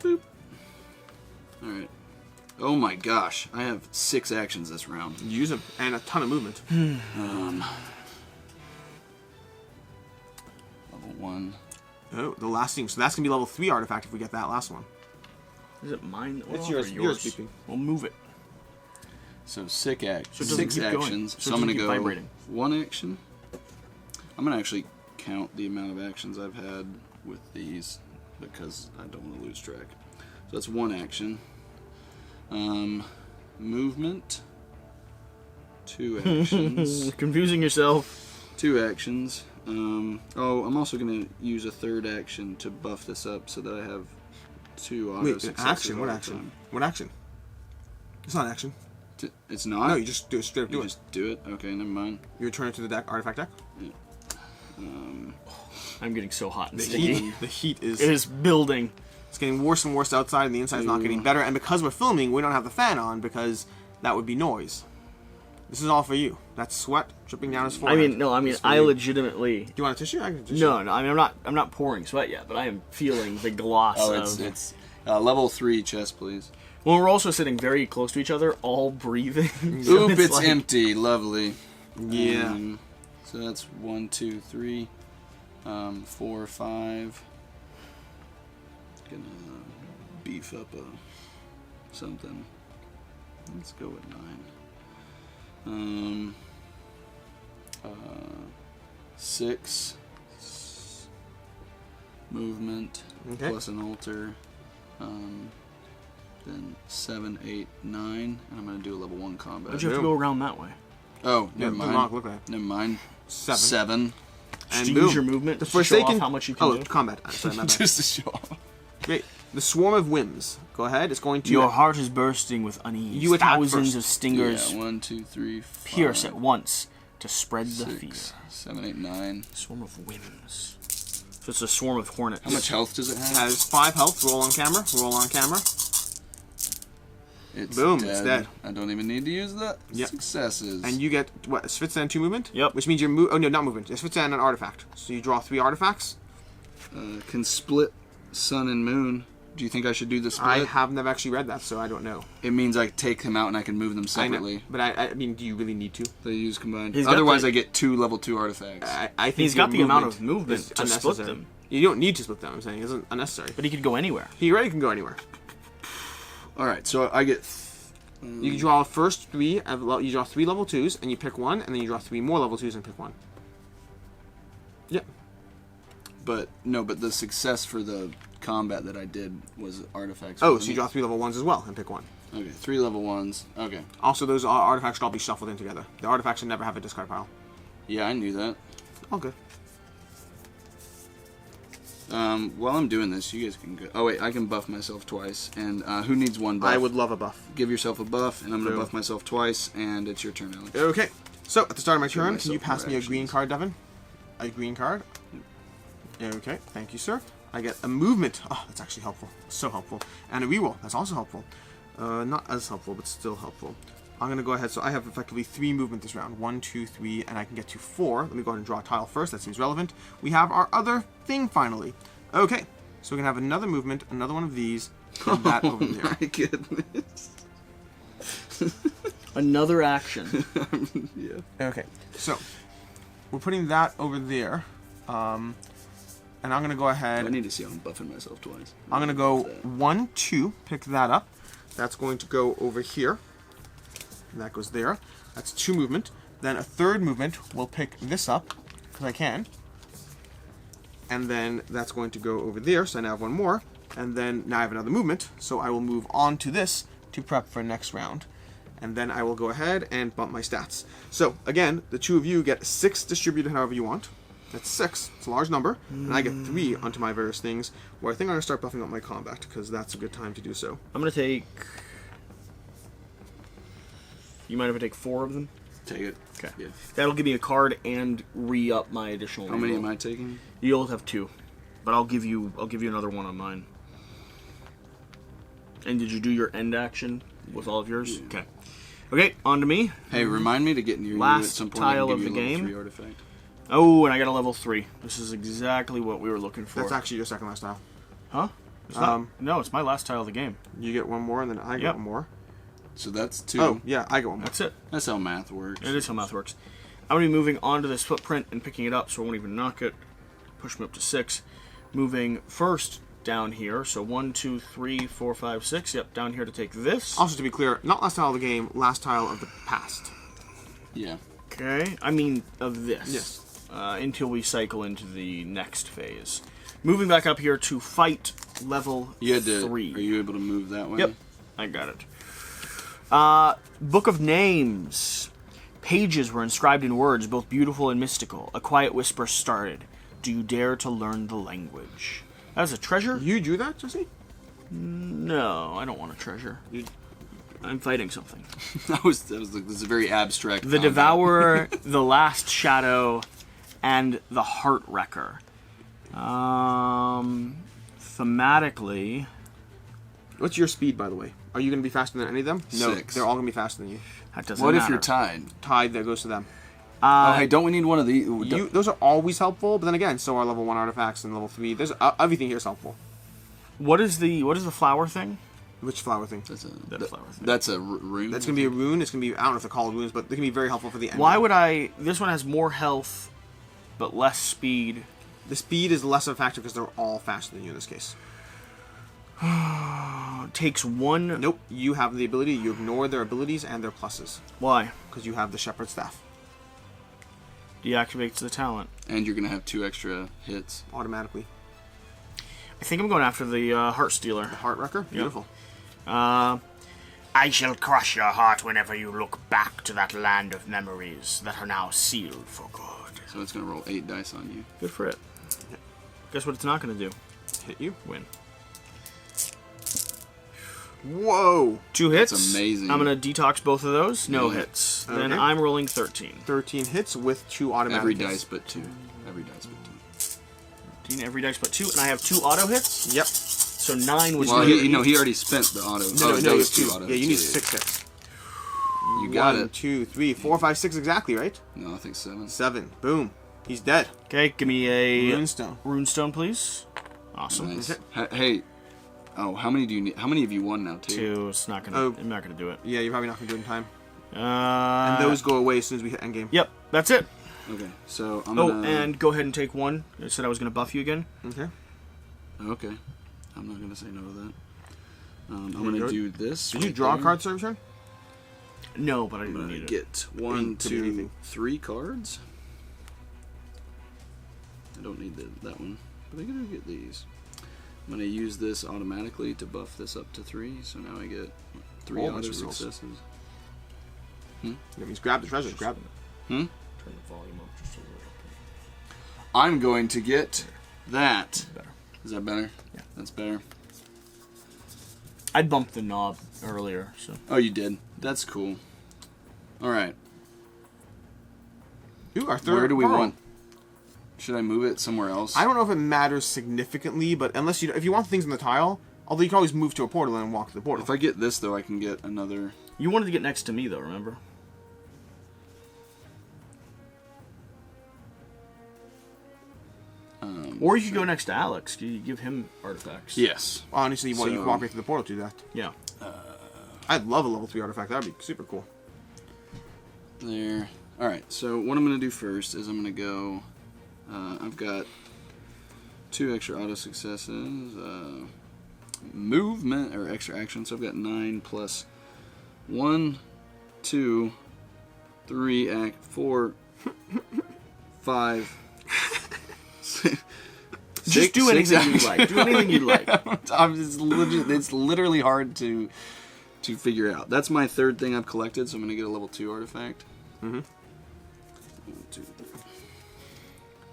Boop. Alright. Oh my gosh, I have 6 actions this round. Use them and a ton of movement. Level 1. Oh, the last thing. So that's gonna be level 3 artifact if we get that last one. Is it mine? It's or yours. Yours, Beeping. We'll move it. So 6 So it doesn't 6 keep going. actions. So it So I'm going to doesn't keep go vibrating. 1 action. I'm going to actually count the amount of actions I've had with these because I don't want to lose track. So that's 1 action. Movement. 2 actions. Confusing yourself. 2 actions. Oh, I'm also going to use a 3rd action to buff this up so that I have 2 auto Wait, an successes. action? What all the action? time. What action? It's not action. It's not? No, you just do it. Straight up do You it. just do it? Okay, never mind. You return it to the deck, artifact deck. I'm getting so hot and sticky. The heat is... It is building. It's getting worse and worse outside, and the inside is not getting better. And because we're filming, we don't have the fan on because that would be noise. This is all for you. That's sweat dripping down his forehead. I legitimately... Do you want a tissue? I can tissue. No, I mean, I'm not pouring sweat yet, but I am feeling the gloss of... it's level 3 chest, please. Well, we're also sitting very close to each other, all breathing. So Oop, it's empty. Lovely. Yeah. So that's 1, 2, 3, 4, 5. Gonna beef up something. Let's go with 9. 6 movement plus an altar. Then 7, 8, 9, and I'm gonna do a level 1 combat. Why'd you have to go around that way? Oh, never mind. Look at Never mind. 7. 7. And use your movement the to show off how much you can do. Combat. Sorry, my bad. Just to show off. Great. The Swarm of Whims. Go ahead. It's going to... Your heart is bursting with unease. You attack Thousands first. of stingers 1, 2, 3, 4. pierce at once to spread the 6, fear. 7, 8, 9. Swarm of Whims. So it's a swarm of hornets. How much health does it have? It has 5 health. Roll on camera. Roll on camera. It's Boom, dead. it's dead. I don't even need to use that. Yep. Successes. And you get, what, Shevitsa and 2 movement? Yep. Which means you're oh no, not movement. Shevitsa and an artifact. So you draw 3 artifacts. Can split sun and moon. Do you think I should do the split? I have never actually read that, so I don't know. It means I take them out and I can move them separately. I know, but I mean, do you really need to? They use combined. He's got Otherwise, the- I get 2 level 2 artifacts. I think He's got the amount of movement is to split unnecessary. them. You don't need to split them, I'm saying. It isn't unnecessary. But he could go anywhere. He already can go anywhere. All right, so I get. You can draw first 3. You draw 3 level 2s, and you pick 1, and then you draw 3 more level 2s and pick 1. Yep. But no, but the success for the combat that I did was artifacts. Oh, so you draw 3 level 1s as well and pick 1. Okay, 3 level 1s. Okay. Also, those artifacts should all be shuffled in together. The artifacts should never have a discard pile. Yeah, I knew that. All good. While I'm doing this, you guys can go. Oh wait, I can buff myself twice. And who needs 1 buff? I would love a buff. Give yourself a buff, and I'm gonna Boom. buff myself twice, and it's your turn, Alex. Okay. So, at the start of my turn, can you myself pass me a more green actions. card, Devin? A green card? Okay, thank you, sir. I get a movement. Oh, that's actually helpful. So helpful. And a reroll. That's also helpful. Not as helpful, but still helpful. I'm going to go ahead. So I have effectively 3 movement this round. 1, 2, 3, and I can get to 4. Let me go ahead and draw a tile first. That seems relevant. We have our other thing finally. Okay. So we can have another movement, another one of these, and that over there. My goodness. Another action. Yeah. Okay. So we're putting that over there. And I'm going to go ahead. I need to see how I'm buffing myself twice. I'm going to go 1, 2, pick that up. That's going to go over here. And that goes there. That's 2 movement. Then a 3rd movement, we'll pick this up, because I can. And then that's going to go over there, so I now have 1 more. And then now I have another movement, so I will move on to this to prep for next round. And then I will go ahead and bump my stats. So, again, the 2 of you get 6 distributed however you want. That's 6. It's a large number. And I get 3 onto my various things, where I think I'm going to start buffing up my combat, because that's a good time to do so. I'm going to take... You mind if I take 4 of them? Take it. Okay. Yeah. That'll give me a card and re-up my additional How many reroll. am I taking? You'll have 2. But I'll give you another one on mine. And did you do your end action with all of yours? Yeah. Okay. Okay, on to me. Hey, remind me to get near you Last at some point. tile I of can give the you a level game. 3 artifact. Oh, and I got a level 3. This is exactly what we were looking for. That's actually your second last tile. Huh? It's not, no, it's my last tile of the game. You get 1 more, and then I get Yep. 1 more. So that's 2. Oh, yeah, I get 1 more. That's it. That's how math works. It is how math works. I'm going to be moving onto this footprint and picking it up, so I won't even knock it. Push me up to 6. Moving first down here, so 1, 2, 3, 4, 5, 6. Yep, down here to take this. Also, to be clear, not last tile of the game, last tile of the past. Yeah. Okay, I mean of this. Yes. Until we cycle into the next phase. Moving back up here to fight level You had to. 3. Are you able to move that way? Yep, I got it. Book of Names. Pages were inscribed in words, both beautiful and mystical. A quiet whisper started. Do you dare to learn the language? That's a treasure? You drew that, Jesse? No, I don't want a treasure. I'm fighting something. That was this is a very abstract. The combat. Devourer, the Last Shadow, and the Heart Wrecker. Thematically... What's your speed, by the way? Are you going to be faster than any of them? No, 6. they're all going to be faster than you. That doesn't What matter. if you're tied? Tied, that goes to them. Oh, hey, don't we need one of these? Those are always helpful, but then again, so are level 1 artifacts and level 3. There's everything here is helpful. What is the flower thing? Which flower thing? Flower thing. That's a rune. That's going to be a rune. It's going to be, I don't know if they're called runes, but they can be very helpful for the end. Why would I... This one has more health, but less speed. The speed is less of a factor because they're all faster than you in this case. Takes 1... Nope, you have the ability, you ignore their abilities and their pluses. Why? Because you have the Shepherd's Staff. Deactivates the talent. And you're going to have 2 extra hits. Automatically. I think I'm going after the Heart Stealer. The Heart Wrecker? Beautiful. I shall crush your heart whenever you look back to that land of memories that are now sealed for good. So it's going to roll 8 dice on you. Good for it. Guess what it's not going to do? Hit you. Win. Whoa! 2 hits. That's amazing. I'm going to detox both of those. No Yeah. hits. Okay. Then I'm rolling 13. 13 hits with 2 automatic Every hits. dice but 2. Every dice but 2. Every dice but 2. And I have 2 auto hits. Yep. So 9 was... Well, he already spent the auto. No, that you was have 2. auto Yeah, you need hits. 6 hits. You got 1, it. 2, 3, 4, 5, 6 exactly, right? No, I think 7. 7. Boom. He's dead. Okay, give me a... Runestone. Runestone, please. Awesome. Nice. Hey, oh, how many do you need? How many have you won now? 2. 2. It's not gonna... I'm not gonna do it. Yeah, you're probably not going to do it in time. And And those go away as soon as we hit endgame. Yep, that's it. Okay, so I'm Oh, gonna... and go ahead and take 1. I said I was gonna buff you again. Okay. Okay. I'm not going to say no to that. I'm going to do this. Did you draw a card, sir, return? No, but I I'm didn't going to need it. get 1, Could be 2, anything. 3 cards. I don't need that one, but I'm going to get these. I'm going to use this automatically to buff this up to 3, so now I get 3 Whole auto bunch of rules. successes. That means grab the treasure. Grab it. Turn the volume up just a little bit. I'm going to get that. Better. Is that better? Yeah. That's better. I bumped the knob earlier, so... Oh, you did? That's cool. Alright. Ooh, our third Where do we pearl. want? Should I move it somewhere else? I don't know if it matters significantly, but unless if you want things in the tile, although you can always move to a portal and walk to the portal. If I get this, though, I can get another... You wanted to get next to me, though, remember? Or you could go next to Alex. You give him artifacts. Yes. Honestly, well, you So- can walk right through the portal to do that. Yeah. I'd love a level 3 artifact. That would be super cool. There. Alright, so what I'm going to do first is I'm going to go... I've got 2 extra auto successes. Movement, or extra action, so I've got 9 plus 1, 2, 3, 4, 5... Just do anything you like. Do anything you like. It's literally hard to figure out. That's my 3rd thing I've collected, so I'm going to get a level 2 artifact. Mm-hmm. 1, 2, 3.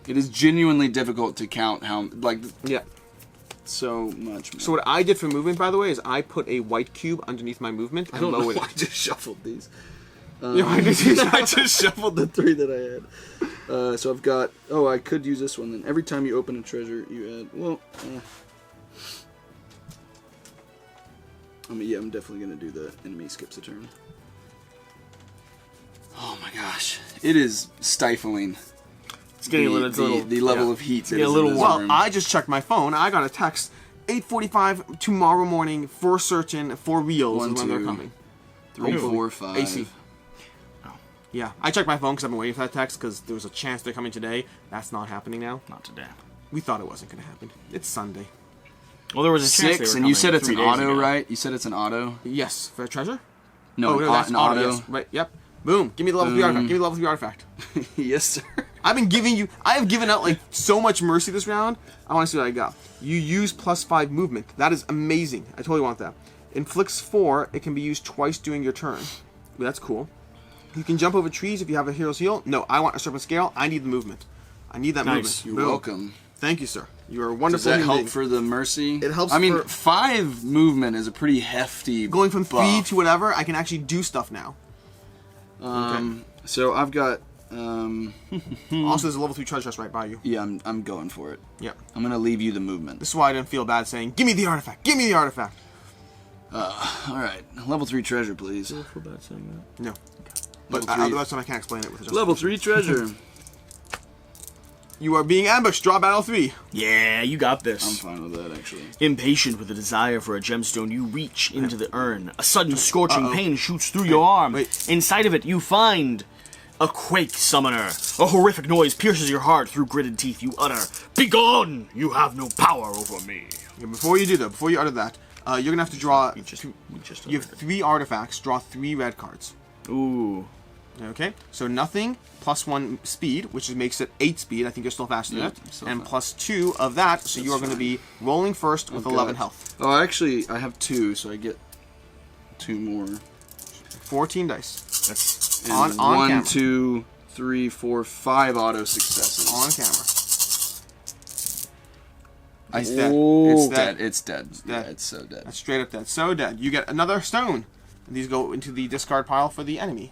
It is genuinely difficult to count how, like, Yeah. so much. So what I did for movement, by the way, is I put a white cube underneath my movement and I don't know lowered why I it. just shuffled these. Yeah, I did. I just shuffled the 3 that I had. So I've got... Oh, I could use this one then. Every time you open a treasure, you add... Well, I mean, yeah, I'm definitely going to do the enemy skips a turn. Oh my gosh. It is stifling. It's getting a little... The level of heat. getting a little warm. Well, I just checked my phone. I got a text. 8:45 tomorrow morning for certain, for reals, 1, is when they're 2, coming. 3, 4, 5. AC. Yeah, I checked my phone because I've been waiting for that text because there was a chance they're coming today. That's not happening now. Not today. We thought it wasn't going to happen. It's Sunday. Well, there was a chance 6, they were and you coming said it's 3 an days auto, ago. right? You said it's an auto? Yes, for a treasure? No, that's an auto. Yes. Right, yep. Boom. Give me the level 3 artifact. Give me the level 3 artifact. Yes, sir. I have given out like so much mercy this round. I want to see what I got. You use +5 movement. That is amazing. I totally want that. Inflicts 4. It can be used twice during your turn. Ooh, that's cool. You can jump over trees if you have a hero's heal. No, I want a serpent scale. I need the movement. I need that Nice. movement. You're Boom. welcome. Thank you, sir. You are a Does wonderful that human help being. for the mercy? It helps I mean, for- 5 movement is a pretty hefty Going from 3 buff. to whatever, I can actually do stuff now. So I've got Also, there's a level 3 treasure chest right by you. Yeah, I'm going for it. Yeah. I'm gonna leave you the movement. This is why I didn't feel bad saying, "Give me the artifact! Give me the artifact!" All right, level 3 treasure, please. I feel bad saying that. No. Level But three. that's when I can't explain it with a Level 3 treasure. You are being ambushed. Draw battle 3. Yeah, you got I'm this. fine with that, actually. Impatient with a desire for a gemstone, you reach into the urn. A sudden scorching pain shoots through your arm. Wait. Inside of it, you find a quake summoner. A horrific noise pierces your heart. Through gritted teeth, you utter, "Begone! You have no power over me." Okay, before you do that, before you utter that, you're gonna have to draw. You just You have 3 artifacts. Draw 3 red cards. Ooh. Okay, so nothing +1 speed, which makes it 8 speed. I think you're still faster than Yep, it. still And fast. +2 of that, so you are going to be rolling first with 11 health. Oh, actually, I have 2, so I get 2 more. 14 dice. That's And On 1, camera. 2, 3, 4, 5 auto successes. On camera. It's dead. It's It's dead. dead. It's dead. dead. Yeah, it's so dead. That's straight up dead. So dead. You get another stone. And these go into the discard pile for the enemy.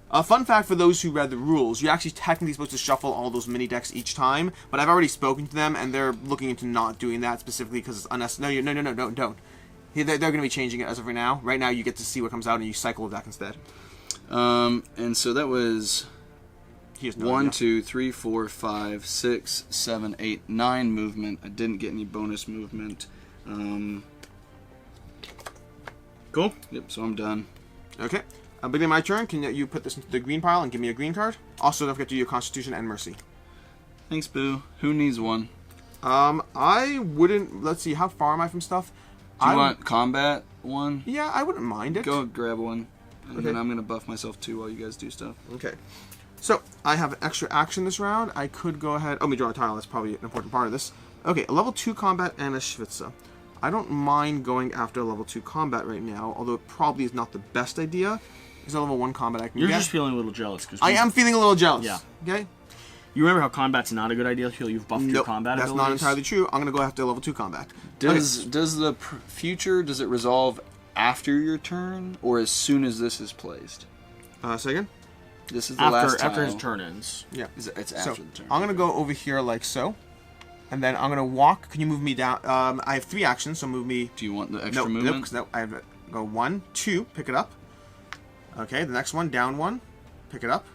A fun fact for those who read the rules, you're actually technically supposed to shuffle all those mini decks each time, but I've already spoken to them, and they're looking into not doing that specifically because it's unnecessary. No, don't. They're going to be changing it as of right now. Right now, you get to see what comes out, and you cycle a deck instead. And so that was He has no 1, idea. 2, 3, 4, 5, 6, 7, 8, 9 movement. I didn't get any bonus movement. cool. Yep, so I'm done. Okay. Beginning of my turn, can you put this into the green pile and give me a green card? Also, don't forget to do your Constitution and Mercy. Thanks, Boo. Who needs one? I wouldn't... Let's see, how far am I from stuff? Do you want combat one? Yeah, I wouldn't mind it. Go grab one. And Okay. then I'm going to buff myself too while you guys do stuff. Okay. So, I have an extra action this round. I could go ahead... Oh, let me draw a tile. That's probably an important part of this. Okay, a level 2 combat and a Shevitsa. I don't mind going after a level 2 combat right now, although it probably is not the best idea. Is a level 1 combat I can You're get. just feeling a little jealous because I am feeling a little jealous. Yeah. Okay? You remember how combat's not a good idea? Feel you've buffed your Nope, combat that's abilities? not entirely true. I'm going to go after level 2 combat. Does the future, does it resolve after your turn or as soon as this is placed? Second? This is the last After his tile. turn ends. Yeah. It's So, after the turn. I'm going to go over here like so. And then I'm going to walk. Can you move me down? I have 3 actions, so move me... Do you want the extra No, movement? because I have to go 1, 2, pick it up. Okay, the next one, down 1, pick it up.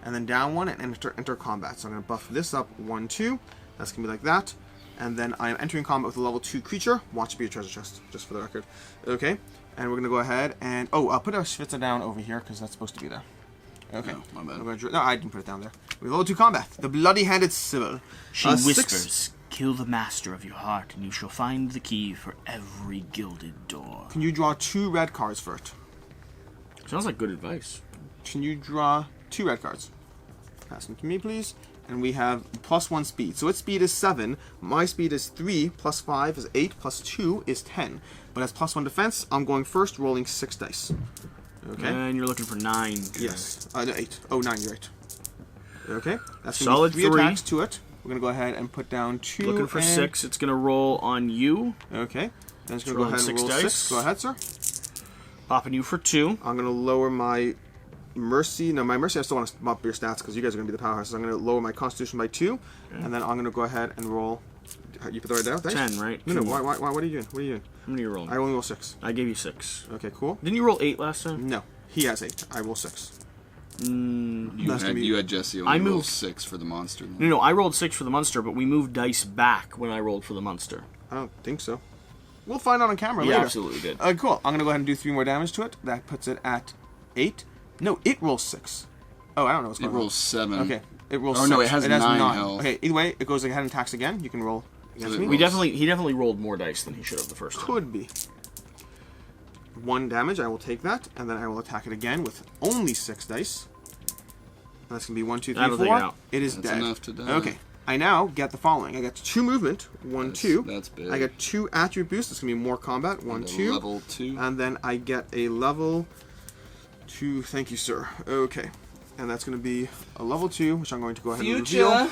And then down 1 and enter combat. So I'm going to buff this up 1, 2. That's going to be like that. And then I am entering combat with a level 2 creature. Watch it be a treasure chest, just for the record. Okay, and we're going to go ahead and... Oh, I'll put our Shevitsa down over here because that's supposed to be there. Okay. Oh, my bad. I'm gonna no, I didn't put it down there. We have level 2 combat. The bloody-handed Sybil. She 6. whispers, "Kill the master of your heart, and you shall find the key for every gilded door." Can you draw 2 red cards for it? Sounds like good advice. Can you draw 2 red cards? Pass them to me, please. And we have +1 speed. So its speed is 7. My speed is 3. +5 is 8. +2 is 10. But as +1 defense, I'm going first, rolling 6 dice. Okay. And you're looking for 9. Yes. No, 8. Oh, 9, you're right. Okay. That's gonna Solid be 3 3. attacks to it. We're going to go ahead and put down 2. Looking for and... 6. It's going to roll on you. Okay. Then it's going to go Rolling ahead and 6 roll dice. 6. Go ahead, sir. Popping you for 2. I'm going to lower my Mercy. No, my Mercy, I still want to bump your stats because you guys are going to be the powerhouses. I'm going to lower my Constitution by 2. And then I'm going to go ahead and roll... You put the right dice? 10, right? No, why, what are you doing? What are you doing? How many are you rolling? I only roll 6. I gave you 6. Okay, cool. Didn't you roll 8 last time? No, he has 8. I roll 6. You That's gonna be- had Jesse I only roll moved- 6 for the monster. No, I rolled 6 for the monster, but we moved dice back when I rolled for the monster. I don't think so. We'll find out on camera Yeah, later. absolutely did. Cool. I'm going to go ahead and do 3 more damage to it. That puts it at 8. No, it rolls 6. Oh, I don't know what's It going on. rolls 7. Okay, it rolls Oh, 6. no, it has 9 health. Okay, either way, it goes ahead and attacks again. You can roll against So me. it He definitely rolled more dice than he should have the first time. Could be. 1 damage, I will take that, and then I will attack it again with only 6 dice. And that's going to be 1, 2, 3, That'll 4. take it out. It is That's dead. enough to die. Okay, I now get the following. I get 2 movement, 1, 2. That's big. I get 2 attribute boosts. That's going to be more combat, 1, And a 2. level 2. And then I get a level 2. Thank you, sir. Okay. And that's going to be a level 2, which I'm going to go ahead and reveal.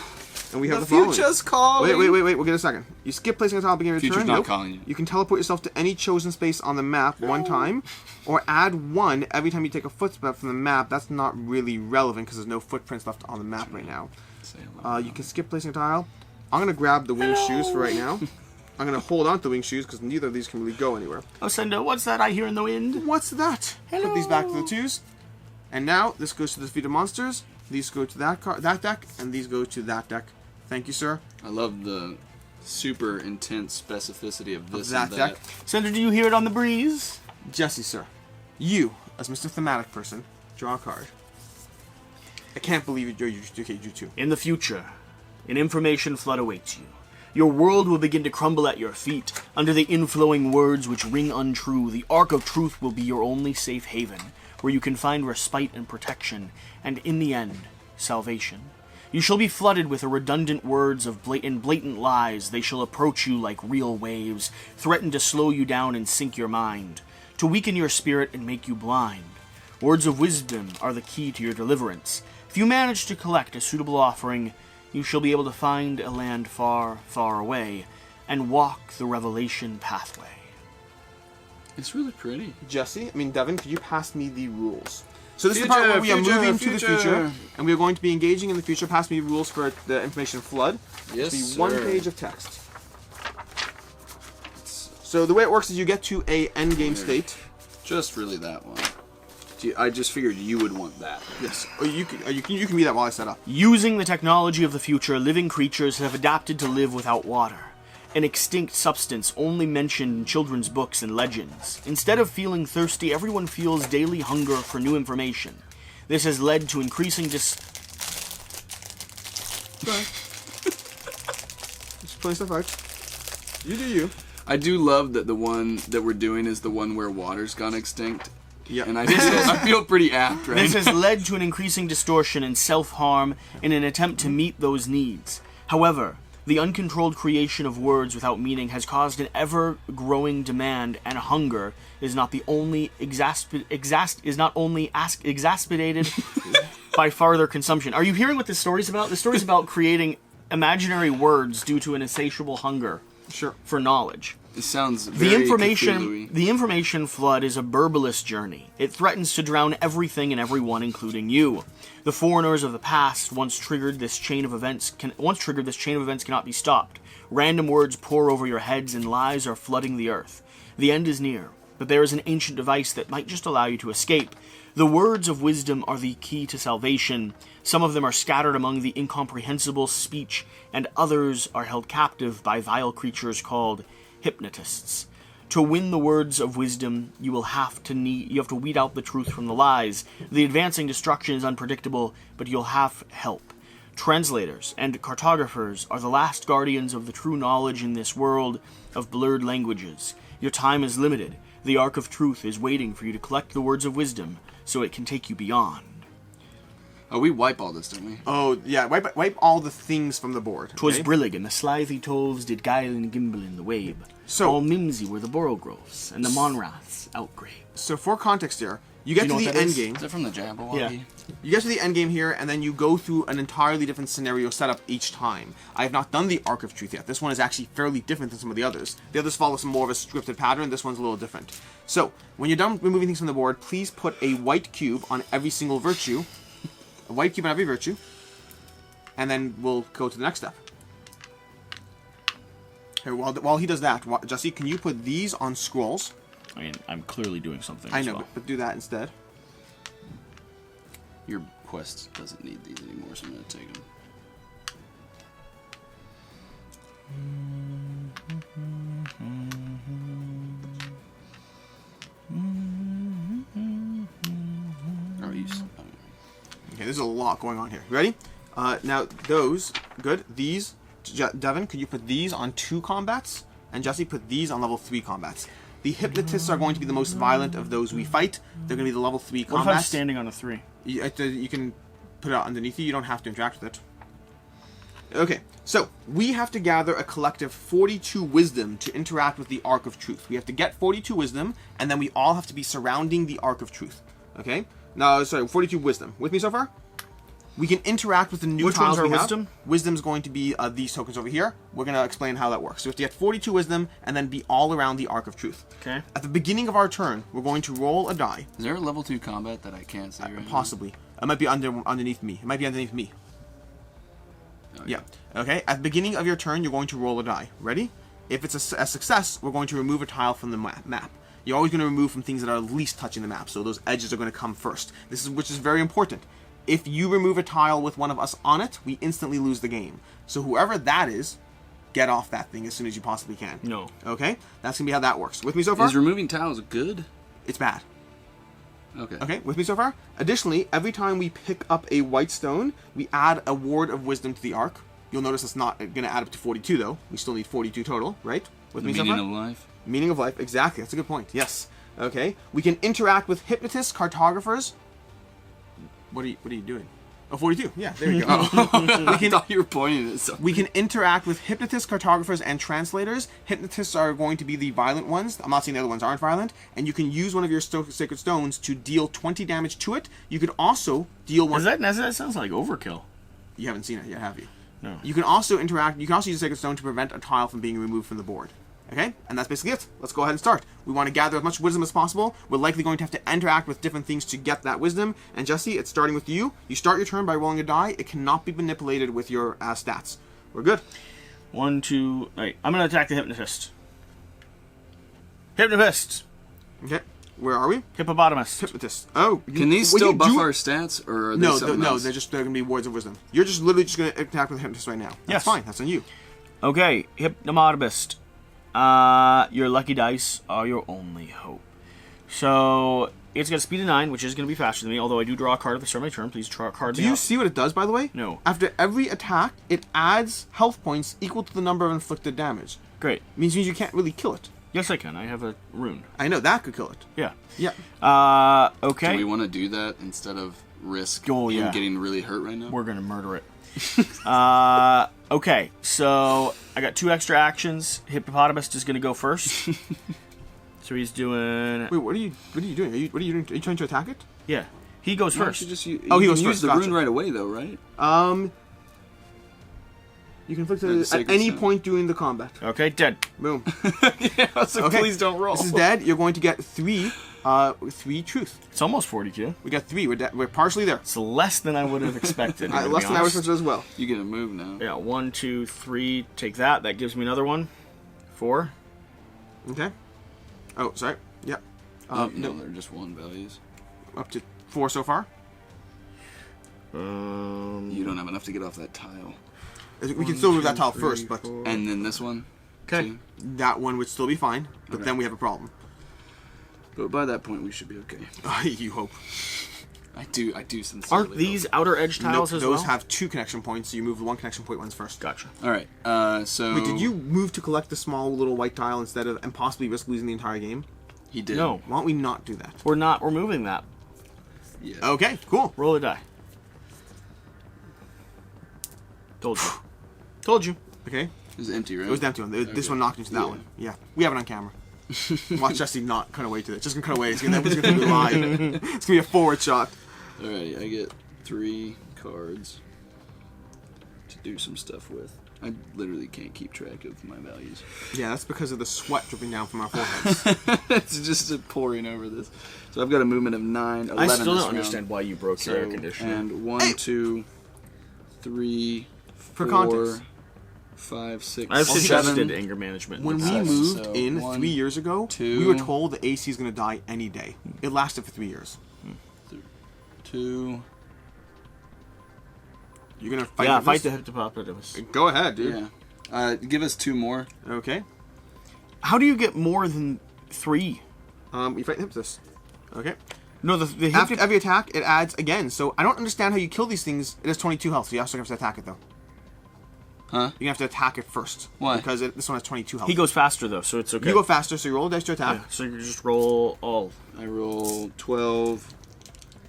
And we have the future's following. calling. Wait. We'll get a second. You skip placing a tile at the beginning of your turn. Future's not calling you. You can teleport yourself to any chosen space on the map one time, or add 1 every time you take a footstep from the map. That's not really relevant because there's no footprints left on the map right now. You can skip placing a tile. I'm going to grab the winged shoes for right now. I'm going to hold on to the winged shoes because neither of these can really go anywhere. Oh, Sendo, what's that I hear in the wind? What's that? Hello. Put these back to the 2s. And now, this goes to the defeated monsters. These go to that deck, and these go to that deck. Thank you, sir. I love the super intense specificity of this That and that. deck. Sendo, do you hear it on the breeze? Jesse, sir. You, as Mr. Thematic person, draw a card. I can't believe you two. In the future, an information flood awaits you. Your world will begin to crumble at your feet. Under the inflowing words which ring untrue, the Ark of Truth will be your only safe haven, where you can find respite and protection, and in the end, salvation. You shall be flooded with the redundant words of blatant lies. They shall approach you like real waves, threaten to slow you down and sink your mind, to weaken your spirit and make you blind. Words of wisdom are the key to your deliverance. If you manage to collect a suitable offering, you shall be able to find a land far, far away, and walk the revelation pathway. It's really pretty. Devin, could you pass me the rules? So this is the part where we are moving to the future, and we are going to be engaging in the future. Pass me rules for the information flood. Yes, It's one page of text. So the way it works is you get to a endgame state. Just really that one. I just figured you would want that. Yes. Or you can be that while I set up. Using the technology of the future, living creatures have adapted to live without water, an extinct substance only mentioned in children's books and legends. Instead of feeling thirsty, everyone feels daily hunger for new information. This has led to increasing Just putting stuff out. You do you. I do love that the one that we're doing is the one where water's gone extinct. Yeah. And I feel pretty apt, right? This has led to an increasing distortion and self-harm in an attempt to meet those needs. However, the uncontrolled creation of words without meaning has caused an ever-growing demand, and hunger is not only exacerbated by farther consumption. Are you hearing what this story's about? This story's about creating imaginary words due to an insatiable hunger for knowledge. It sounds very Cthulhu-y. The information flood is a burbalist journey. It threatens to drown everything and everyone, including you. The foreigners of the past once triggered this chain of events cannot be stopped. Random words pour over your heads and lies are flooding the earth. The end is near, but there is an ancient device that might just allow you to escape. The words of wisdom are the key to salvation. Some of them are scattered among the incomprehensible speech, and others are held captive by vile creatures called hypnotists. To win the words of wisdom, you have to weed out the truth from the lies. The advancing destruction is unpredictable, but you'll have help. Translators and cartographers are the last guardians of the true knowledge in this world of blurred languages. Your time is limited. The Ark of Truth is waiting for you to collect the words of wisdom, so it can take you beyond. Oh, we wipe all this, don't we? Oh, yeah, wipe all the things from the board. 'Twas brillig, and the slithy toves did guile and gimble in the wabe. So, all mimsy were the borogroves, and the monraths outgrabe. So for context here, you get to the end game. Is that from the Jabberwocky? Yeah. You get to the end game here, and then you go through an entirely different scenario setup each time. I have not done the Ark of Truth yet. This one is actually fairly different than some of the others. The others follow some more of a scripted pattern. This one's a little different. So, when you're done removing things from the board, please put a white cube on every single virtue. A white cube on every virtue. And then we'll go to the next step. Here, while he does that, Jesse, can you put these on scrolls? I mean, I'm clearly doing something. I know, but do that instead. Your quest doesn't need these anymore, so I'm going to take them. Okay, there's a lot going on here. Ready? Now, those, good. These, Devin, could you put these on 2 combats? And Jesse, put these on level 3 combats. The hypnotists are going to be the most violent of those we fight. They're going to be the level 3 combats. What if I'm standing on a 3? You can put it underneath you. You don't have to interact with it. Okay, so we have to gather a collective 42 wisdom to interact with the Ark of Truth. We have to get 42 wisdom, and then we all have to be surrounding the Ark of Truth. Okay? Now, sorry, 42 wisdom. With me so far? We can interact with the new Which tiles ones are we have. wisdom? Wisdom's going to be these tokens over here. We're going to explain how that works. So we have to get 42 wisdom and then be all around the Arc of Truth. Okay. At the beginning of our turn, we're going to roll a die. Is there a level 2 combat that I can't see right now? Possibly. It might be underneath me. It might be underneath me. Oh, Yeah. Okay. At the beginning of your turn, you're going to roll a die. Ready? If it's a success, we're going to remove a tile from the map. You're always going to remove from things that are least touching the map. So those edges are going to come first. Which is very important. If you remove a tile with one of us on it, we instantly lose the game. So whoever that is, get off that thing as soon as you possibly can. No. Okay? That's going to be how that works. With me so far? Is removing tiles good? It's bad. Okay. Okay, with me so far? Additionally, every time we pick up a white stone, we add a ward of wisdom to the arc. You'll notice it's not going to add up to 42, though. We still need 42 total, right? With me so far? Meaning of life. Meaning of life, exactly. That's a good point. Yes. Okay. We can interact with hypnotists, cartographers. What are you doing? Oh, 42. Yeah, there you go. I thought you were pointing at something. We can interact with hypnotists, cartographers, and translators. Hypnotists are going to be the violent ones. I'm not saying the other ones aren't violent. And you can use one of your sacred stones to deal 20 damage to it. You could also deal one... That sounds like overkill. You haven't seen it yet, have you? No. You can also interact... You can also use a sacred stone to prevent a tile from being removed from the board. Okay? And that's basically it. Let's go ahead and start. We want to gather as much wisdom as possible. We're likely going to have to interact with different things to get that wisdom. And Jesse, it's starting with you. You start your turn by rolling a die. It cannot be manipulated with your stats. We're good. 1, 2... Right. I'm going to attack the hypnotist. Hypnotist! Okay. Where are we? Hippopotamus. Hypnotist. Oh. Can these still buff our stats, or are they something else? They're going to be wards of wisdom. You're just literally just going to attack with the hypnotist right now. That's Yes. fine. That's on you. Okay, Hippopotamus. Your lucky dice are your only hope. So, it's got a speed of 9, which is going to be faster than me, although I do draw a card at the start of my turn. Please draw a card. Do you see what it does, by the way? No. After every attack, it adds health points equal to the number of inflicted damage. Great. Means you can't really kill it. Yes, I can. I have a rune. I know, that could kill it. Yeah. Yeah. Okay. Do we want to do that instead of risk Oh, him yeah. getting really hurt right now? We're going to murder it. Okay, so I got 2 extra actions. Hippopotamus is going to go first. So he's doing... Wait, what are you doing? Are you doing? Are you trying to attack it? Yeah. He goes No, first. you just he you goes can first, use the gotcha. rune right away, though, right? You can inflict Yeah, it the at sacred any stone. point during the combat. Okay, dead. Boom. Yeah, so Okay. please don't roll. This is dead. You're going to get 3 truth. It's almost 42. We got 3. We're partially there. It's less than I would have expected. to be Less than I was honest. expecting as well. You get a move now. Yeah, 1, 2, 3. Take that. That gives me another one. 4. Okay. Oh, sorry. Yep. No, they're just 1 values. Up to 4 so far. You don't have enough to get off that tile. We can still move that tile first, but And then this one. Okay. 2. that one would still be fine. But Okay. then we have a problem. But by that point, we should be okay. You hope. I do sincerely. Aren't these outer edge tiles Nope, as those well? have 2 connection points, so you move the 1 connection point ones first. Gotcha. All right. So. Wait, did you move to collect the small little white tile instead of, and possibly risk losing the entire game? He did. No. Why don't we not do that? We're not. We're moving that. Yeah. Okay, cool. Roll a die. Told you. Told you. Okay, It was empty, right? it was the empty one. This Okay. one knocked into that Yeah. one. Yeah, we have it on camera. Watch Jesse not cut away to it. Just gonna cut away. It's gonna be live. It's gonna be a forward shot. All right. I get 3 cards to do some stuff with. I literally can't keep track of my values. Yeah, that's because of the sweat dripping down from our foreheads. It's just pouring over this. So I've got a movement of 9, 11 I still this don't round. understand why you broke your air conditioner. And 1, 2, 3, For 4, context. 5, 6, I've 7. suggested anger management. When in the we past. moved So, in 1, 3 years ago, 2. we were told the AC is gonna die any day. It lasted for 3 years. 2. You're gonna fight. Yeah, with fight this? the hippopotamus. Go ahead, dude. Yeah. Give us 2 more. Okay. How do you get more than 3? You fight the hypnotist. Okay. No, the After every attack, it adds again. So I don't understand how you kill these things. It has 22 health, so you also have to attack it though. Huh? You're gonna have to attack it first. Why? Because this one has 22 health. He goes faster though, so it's okay. You go faster, so you roll a dice to attack. Yeah, so you just roll all. I roll 12,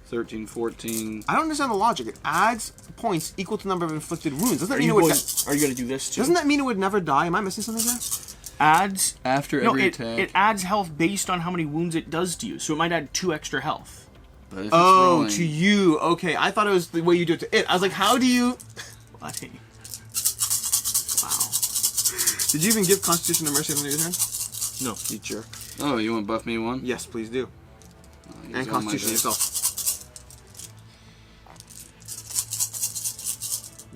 13, 14. I don't understand the logic. It adds points equal to the number of inflicted wounds. Doesn't that Are mean you it would? going? Are you going to do this too? Doesn't that mean it would never die? Am I missing something there? adds After no, every it, attack. it adds health based on how many wounds it does to you. So it might add 2 extra health. But if it's Oh, rolling, to you. Okay, I thought it was the way you do it to it. I was like, how do you... Bloody. Did you even give Constitution and Mercy on your turn? No. You jerk. Oh, you want to buff me one? Yes, please do. Use And all my Constitution dice. yourself.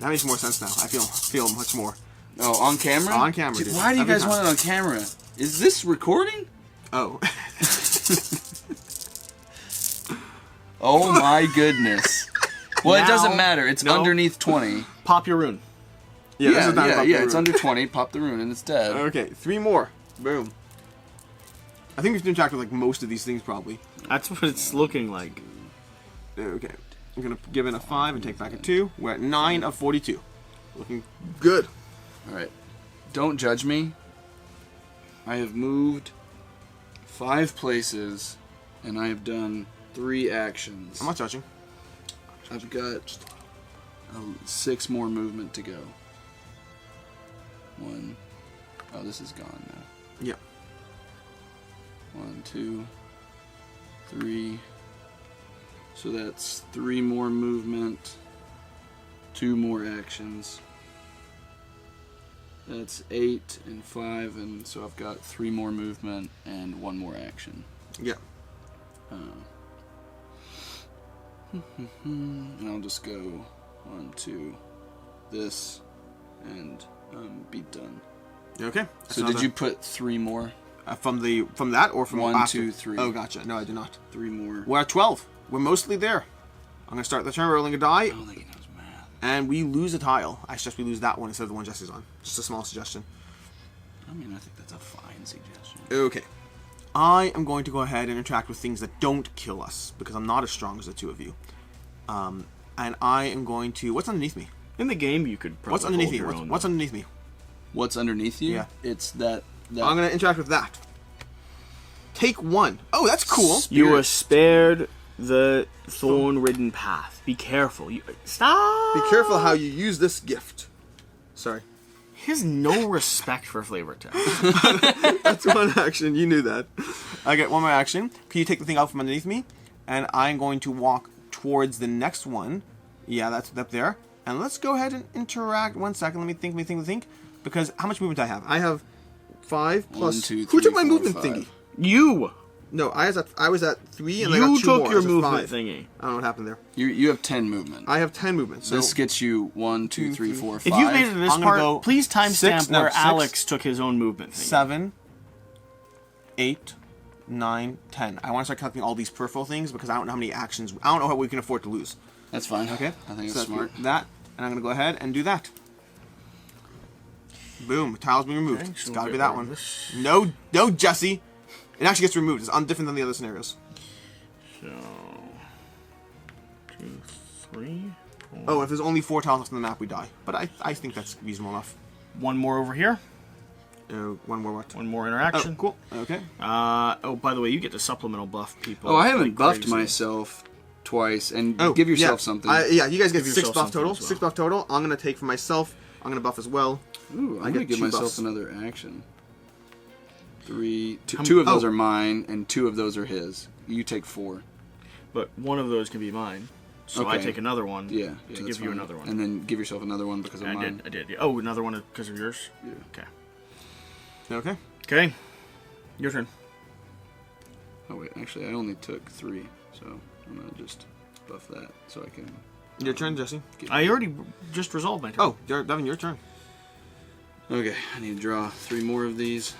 That makes more sense now. I feel much more. Oh, on camera? On camera, Dude, dude. why do you Every guys time. want it on camera? Is this recording? Oh. Oh my goodness. Well, it Now- doesn't matter. It's no. underneath 20. Pop your rune. Yeah, this is not about the it's room. under 20. Pop the rune and it's dead. Okay, 3 more. Boom. I think we've interacted with like most of these things probably. That's what it's looking like. Okay. I'm gonna give in a 5 and take back a 2. We're at 9 of 42. Looking good. Alright. Don't judge me. I have moved 5 places and I have done 3 actions. I'm not judging. I've got 6 more movement to go. 1. Oh, this is gone now. Yeah. 1, 2, 3. So that's 3 more movement, 2 more actions. That's 8 and 5, and so I've got 3 more movement and 1 more action. Yeah. And I'll just go 1, 2, this, and be done. Okay. So did you put 3 more? from that or from 1, after? 2, 3. Oh, gotcha. No, I did not. 3 more. We're at 12. We're mostly there. I'm gonna start the turn rolling a die, I don't think he knows math. and we lose a tile. I suggest we lose that one instead of the one Jesse's on. Just a small suggestion. I mean, I think that's a fine suggestion. Okay. I am going to go ahead and interact with things that don't kill us, because I'm not as strong as the two of you. And I am going to... What's underneath me? In the game, you could probably What's underneath hold me? your What's, own, what's though. underneath me? What's underneath you? Yeah. It's that I'm going to interact with that. Take 1. Oh, that's cool. You are spared the thorn-ridden path. Be careful. Stop! Be careful how you use this gift. Sorry. He has no respect for flavor text. That's one action. You knew that. I get one more action. Can you take the thing out from underneath me? And I'm going to walk towards the next one. Yeah, that's up there. And let's go ahead and interact. 1 second. Let me think. Because how much movement do I have? I have 5 plus... 1, 2, 3, Who took my 4, movement 5. thingy? You! No, I was at 3 and I got 2 You took more. your I was at movement 5. thingy. I don't know what happened there. You have 10 movement. I have 10 movement. So This gets you 1, 2, 3, 4, 5. If you've made it to this I'm gonna part, go please timestamp 6, no, where 6. Alex took his own movement thing. 7, 8, 9, 10. I want to start collecting all these peripheral things because I don't know how many actions... I don't know how we can afford to lose. That's fine. Okay? I think So it's smart. That, and I'm going to go ahead and do that. Boom. Tile's been removed. Okay, It's so got to we'll be get that rid of one. this. No, Jesse. It actually gets removed. It's different than the other scenarios. So... 2, 3, 4... Oh, if there's only 4 tiles left on the map, we die. But I think that's reasonable enough. One more over here. One more what? One more Oh, interaction. cool. Okay. Oh, by the way, you get the supplemental buff, people. Oh, I haven't like buffed crazy. myself twice. And Oh, give yourself yeah. something. Yeah, you guys get Give 6 yourself buff something total. as well. 6 buff total. I'm going to take for myself. I'm going to buff as well. Ooh, I I'm going to get give 2 myself buffs. another action. 3... 2 of those are mine, and 2 of those are his. You take 4. But one of those can be mine. So I Okay. take another one Yeah. to that's give you fine. another one. And then give yourself another one because of mine. I did. Yeah. Oh, another one because of yours? Yeah. Okay. Okay. Okay. Your turn. Oh, wait. Actually, I only took 3. So I'm going to just buff that so I can... Your turn, Jesse. I already just resolved my turn. Oh, Devin, your turn. Okay, I need to draw 3 more of these.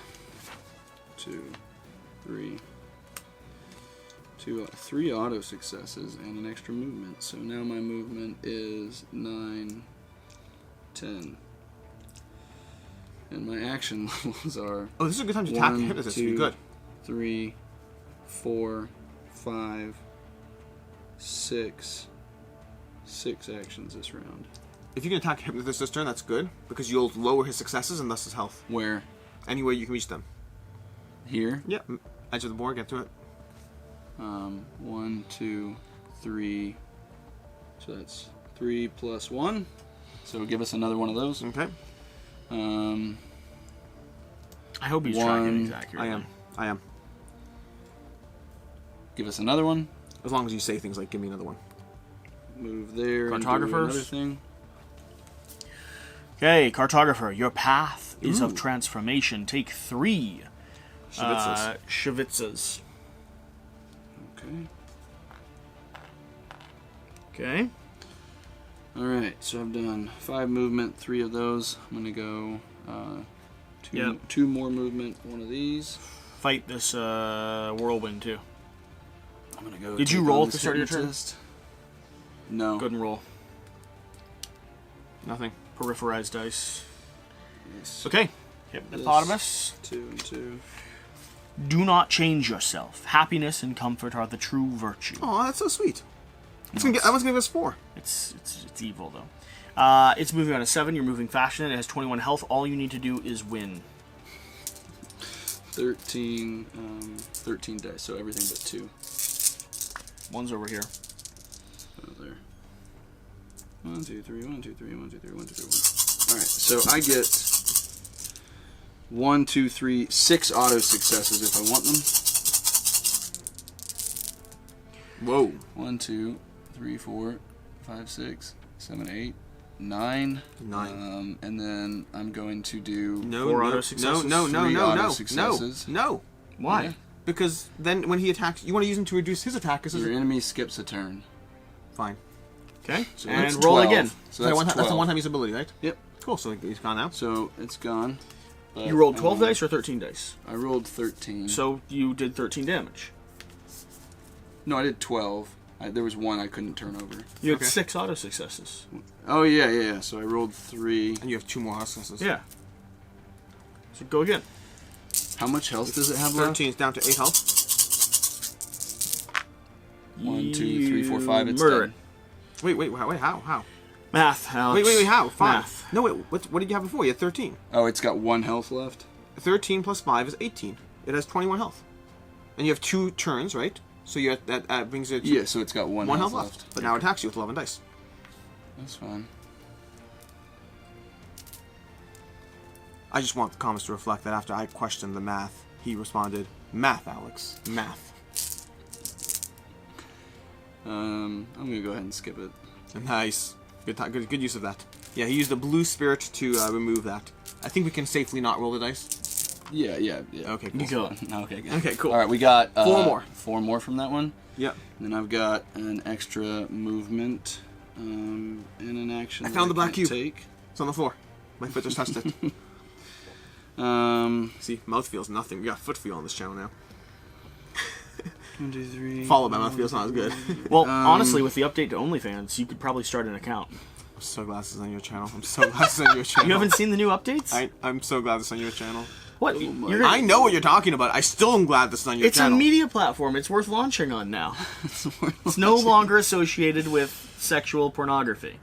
2, 3. 3 auto successes and an extra movement. So now my movement is 9, 10. And my action levels are Oh, this is a good time to attack and 1, hit us. This would be 2, good. 3, 4, 5, 6. 6 actions this round. If you can attack him with this turn, that's good because you'll lower his successes and thus his health. Where? Anywhere you can reach them. Here? Yeah. Edge of the board, get to it. 1, 2, 3. So that's 3 plus 1. So give us another one of those. Okay. I hope he's tracking 1. these accurately. I am. Give us another one. As long as you say things like, give me another one. Move there. And do Cartographers? another thing. Okay, cartographer, your path is Ooh. of transformation. Take 3 Shevitsas. Shevitsas. Okay. Okay. All right. So I've done 5 movement, 3 of those. I'm gonna go 2. Yep. 2 more movement. 1 of these. Fight this whirlwind too. I'm gonna go. Did you take roll on at the this start of your turn? hypnotist. No. Go ahead and roll. Nothing. Peripherized dice. Yes. Okay. Hippopotamus. 2 and 2. Do not change yourself. Happiness and comfort are the true virtue. Oh, that's so sweet. That one's gonna give us 4. It's evil though. It's moving on a 7. You're moving faster. It has 21 health. All you need to do is win. 13 dice. So everything but 2. One's over here. Oh, there. 1, 2, 3. 1, 2, 3. 1, 2, 3. 1, 2, 3. 1. All right. So I get 1, 2, 3, 6 auto successes if I want them. Whoa. 1, 2, 3, 4, 5, 6, 7, 8, 9. 9. And then I'm going to do Four auto successes? No, 3 auto successes. No. Why? Yeah. Because then when he attacks, you want to use him to reduce his attack. Cause Your enemy skips a turn. Fine. Okay. So And that's roll 12. again. So That's that's a 12. one-time use ability, right? Yep. Cool. So he's gone now. So it's gone. But, You rolled 12 dice or 13 dice? I rolled 13. So you did 13 damage. No, I did 12. There was 1 I couldn't turn over. You had Okay. 6 auto successes. Oh, yeah. So I rolled 3. And you have 2 more house successes. Yeah. So go again. How much health does it have left? 13 is down to 8 health. 1, 2, 3, 4, 5. It's Murder done. Wait, how? Math, Alex. Wait, how? 5. Math. No, wait, what did you have before? You had 13. Oh, it's got 1 health left? 13 plus 5 is 18. It has 21 health. And you have 2 turns, right? So you have, that brings it to Yeah, so it's got 1 1 health health left. But now it attacks you with 11 dice. That's fine. I just want the comments to reflect that after I questioned the math, he responded, "Math, Alex, math." I'm gonna go ahead and skip it. Nice. Good use of that. Yeah, he used the blue spirit to remove that. I think we can safely not roll the dice. Yeah. Okay, cool. You go. Okay, good. Okay, cool. All right, we got 4 more. 4 more from that one. Yep. And then I've got an extra movement and an action. I found the black can't cube. Take. It's on the floor. My foot just touched it. See, mouth feels nothing. We got foot feel on this channel now. 1, 2, 3. Followed by mouth feels not as good. Well, honestly, with the update to OnlyFans, you could probably start an account. I'm so glad this is on your channel. I'm so glad this is on your channel. You haven't seen the new updates? I'm so glad this is on your channel. What? my You're I know what you're talking about. I still am glad this is on your It's channel. a media platform. It's worth launching on now. It's no longer associated with sexual pornography.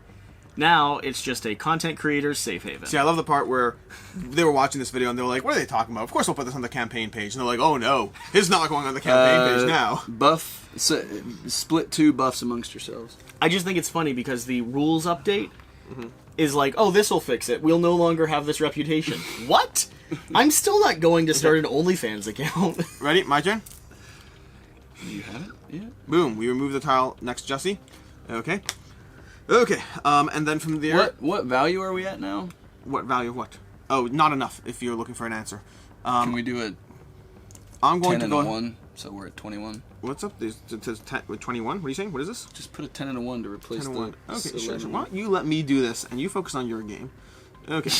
Now it's just a content creator's safe haven. See, I love the part where they were watching this video and they were like, "What are they talking about? Of course we'll put this on the campaign page." And they're like, "Oh no, it's not going on the campaign page now." Buff. Split 2 buffs amongst yourselves. I just think it's funny because the rules update is like, oh, this will fix it. We'll no longer have this reputation. What? I'm still not going to start an OnlyFans account. Ready? My turn. You have it? Yeah. Boom. We remove the tile next to Jesse. Okay. Okay. And then from there, What value are we at now? what value of what? Oh, not enough. If you're looking for an answer, Can we do it I'm going 10 to and go. a 1? So we're at 21. What's up? There's 21. What are you saying? What is this? Just put a 10 and a 1 to replace 10 the. and 1. Okay, sure. 11. Why don't you let me do this and you focus on your game? Okay.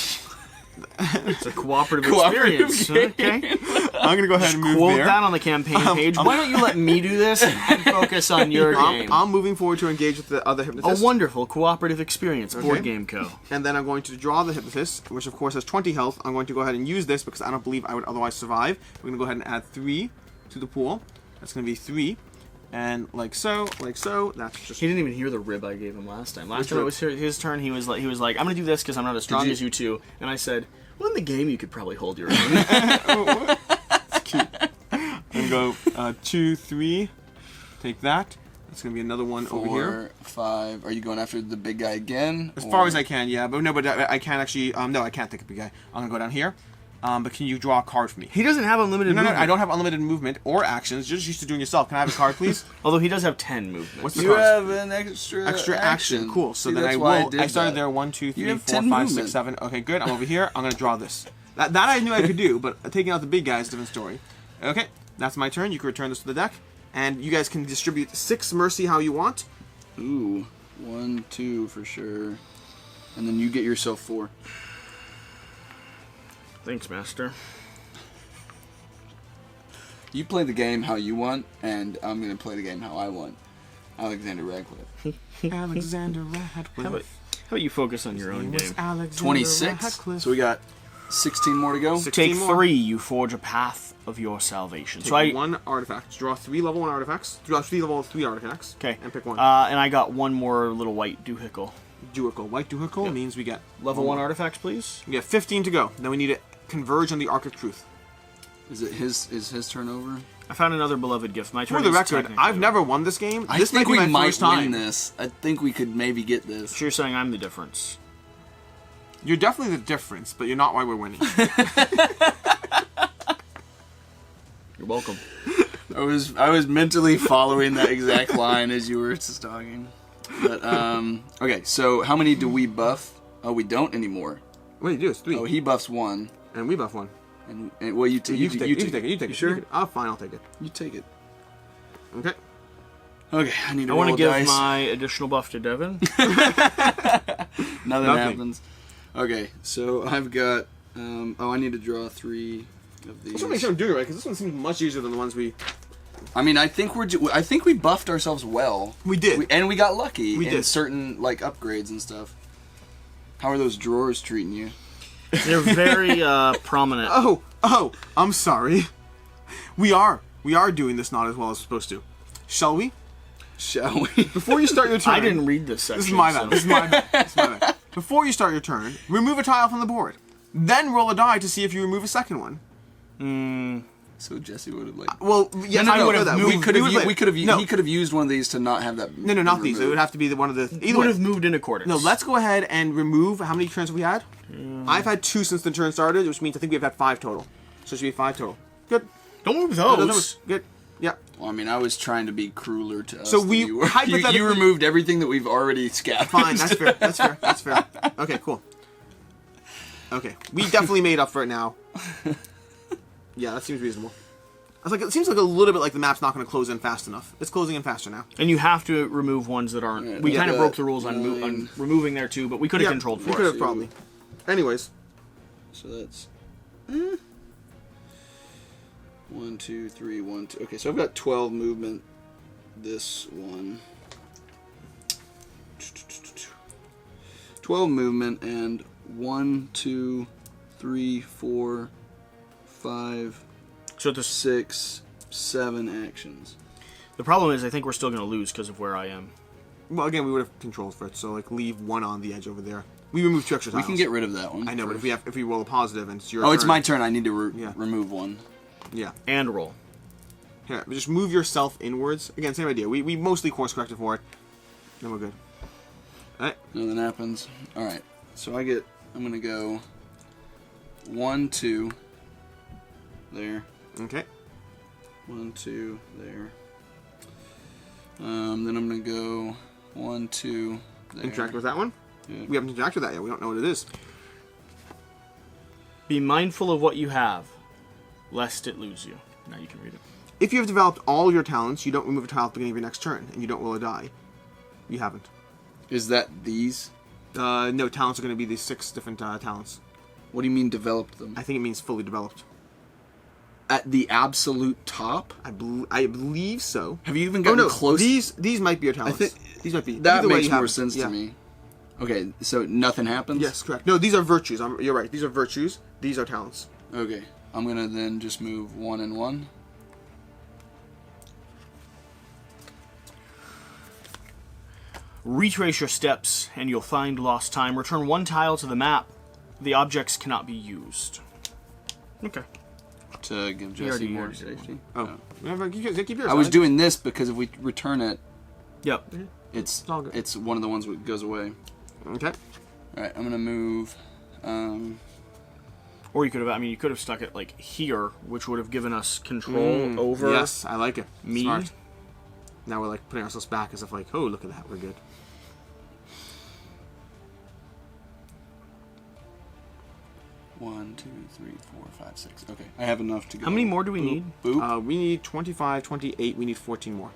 It's a cooperative Cooperative experience. game. Okay. I'm gonna go ahead and move Quote there. that on the campaign page. Why don't you let me do this and focus on your game? I'm moving forward to engage with the other A hypnotist. wonderful cooperative experience. Board Game Co. And then I'm going to draw the hypnotist, which of course has 20 health. I'm going to go ahead and use this because I don't believe I would otherwise survive. We're going to go ahead and add 3 to the pool. That's going to be 3. And like so. That's just... He didn't even hear the rib I gave him last time. Last Which time it rib? was his turn. He was like, I'm going to do this because I'm not as strong as you two. And I said, well, in the game you could probably hold your own. It's cute. I'm going to go 2, 3. Take that. That's going to be another one 4, over here. 5. Are you going after the big guy again? As far as I can, yeah. But no, but I can't actually... no, I can't take a big guy. I'm going to go down here. but can you draw a card for me? He doesn't have unlimited No, movement. I don't have unlimited movement or actions. You're just used to doing yourself. Can I have a card, please? Although he does have 10 movement. What's the You card? have an extra action. Cool. So See, then that's I why will. I started there. 1, 2, 3, have 4, 10 5, movement. 6, 7. Okay, good. I'm over here. I'm gonna draw this. That I knew I could do, but taking out the big guy is a different story. Okay, that's my turn. You can return this to the deck, and you guys can distribute 6 mercy how you want. Ooh, 1, 2 for sure. And then you get yourself 4. Thanks, Master. You play the game how you want, and I'm going to play the game how I want. Alexander Radcliffe. Alexander Radcliffe. How about you focus on your own game? 26. So we got 16 more to go. 16 Take more. 3, you forge a path of your salvation. Take 1 artifact. Draw 3 level 1 artifacts. Draw 3 level 3 artifacts. Okay. And pick 1. And I got one more little white doohickle. Duhicle. White Duhicle means we get Level 1 artifacts, please. We have 15 to go. Then we need to converge on the Arc of Truth. Is his turn over? I found another beloved gift. My turn For the is record, technically I've over. never won this game. I This think might be we my might first time. win this. I think we could maybe get this. So you're saying I'm the difference. You're definitely the difference, but you're not why we're winning. You're welcome. I was mentally following that exact line as you were just talking. But okay, so how many do we buff? Oh, we don't anymore. What do you do? It's 3. Oh, he buffs 1. And we buff 1. And well, you take You take it. You take it. You sure? Oh, fine. I'll take it. You take it. Okay. Okay, I need to I roll want to a give dice. my additional buff to Devin. Nothing Nothing. happens. Okay, so I've got. I need to draw 3 of these. Let's make sure I'm doing it right, because this one seems much easier than the ones we... I mean, I think we buffed ourselves well. We did. And we got lucky We in did. certain like upgrades and stuff. How are those drawers treating you? They're very prominent. Oh, I'm sorry. We are doing this not as well as we're supposed to. Shall we? Shall we? Before you start your turn... I didn't read this section. This is my bad. so- This is my bad. This is my bad. Before you start your turn, remove a tile from the board. Then roll a die to see if you remove a second one. So Jesse would have like. Well, yes, No, I no, would no, have that. We could have. would We could have. No. He could have used one of these to not have that. No, not these. It removed. would have to be one of the. Either would way. have moved in accordance. No, let's go ahead and remove. How many turns have we had? I've had 2 since the turn started, which means I think we've had 5 total. So it should be 5 total. Good. Don't move No, those. Good. Yeah. Well, I mean, I was trying to be crueler to us. So than we you, were. hypothetically- you removed everything that we've already scavenged. Fine. That's fair. That's fair. That's fair. Okay. Cool. Okay. We definitely made up for it now. Yeah, that seems reasonable. I was like, it seems like a little bit like the map's not going to close in fast enough. It's closing in faster now. And you have to remove ones that aren't. Yeah, We yeah. kind of broke the rules on, on 9. removing there too, but we could have controlled We for could us. have probably. Anyways. So that's 1, 2, 3, 1, 2. Okay, so I've got 12 movement. This one. 12 movement and 1, 2, 3, 4, 5, So 6, 7 actions. the problem is, I think we're still going to lose because of where I am. Well, again, we would have controls for it, so like leave 1 on the edge over there. We removed 2 extra We tiles. can get rid of that one. I know, but first. if we roll a positive and it's your Oh, turn. it's my turn. I need to Yeah. remove one. Yeah. And roll. Here, just move yourself inwards. Again, same idea. We mostly course corrected for it. Then we're good. Alright. Nothing happens. Alright, so I'm going to go 1, 2, there. Okay. 1, 2, there. Then I'm going to go 1, 2, there. Interact with that one? Yeah. We haven't interacted with that yet. We don't know what it is. Be mindful of what you have, lest it lose you. Now you can read it. If you have developed all your talents, you don't remove a tile at the beginning of your next turn, and you don't roll a die. You haven't. Is that these? No, talents are going to be these 6 different talents. What do you mean developed them? I think it means fully developed. At the absolute top? I believe so. Have you even Oh gotten no, close? these might be your talents. think these might be. That Either way, makes you more have- sense yeah. to me. Okay, so nothing happens? Yes, correct. No, these are virtues. You're right. These are virtues. These are talents. Okay, I'm going to then just move 1 and 1. Retrace your steps, and you'll find lost time. Return 1 tile to the map. The objects cannot be used. Okay. To give Jesse already more did safety. Oh, yeah, keep yours. I was right? doing this because if we return it, Yep. it's all good. it's one of the ones that goes away. Okay. Alright, I'm going to move... Or you could have, I mean, you could have stuck it like here, which would have given us control over. Yes, I like it. Me. Smart. Now we're like putting ourselves back as if like, oh, look at that, we're good. One, 2, 3, 4, 5, 6. Okay, I have enough to go. How many more do we need? Boop. We need 25, 28. We need 14 more.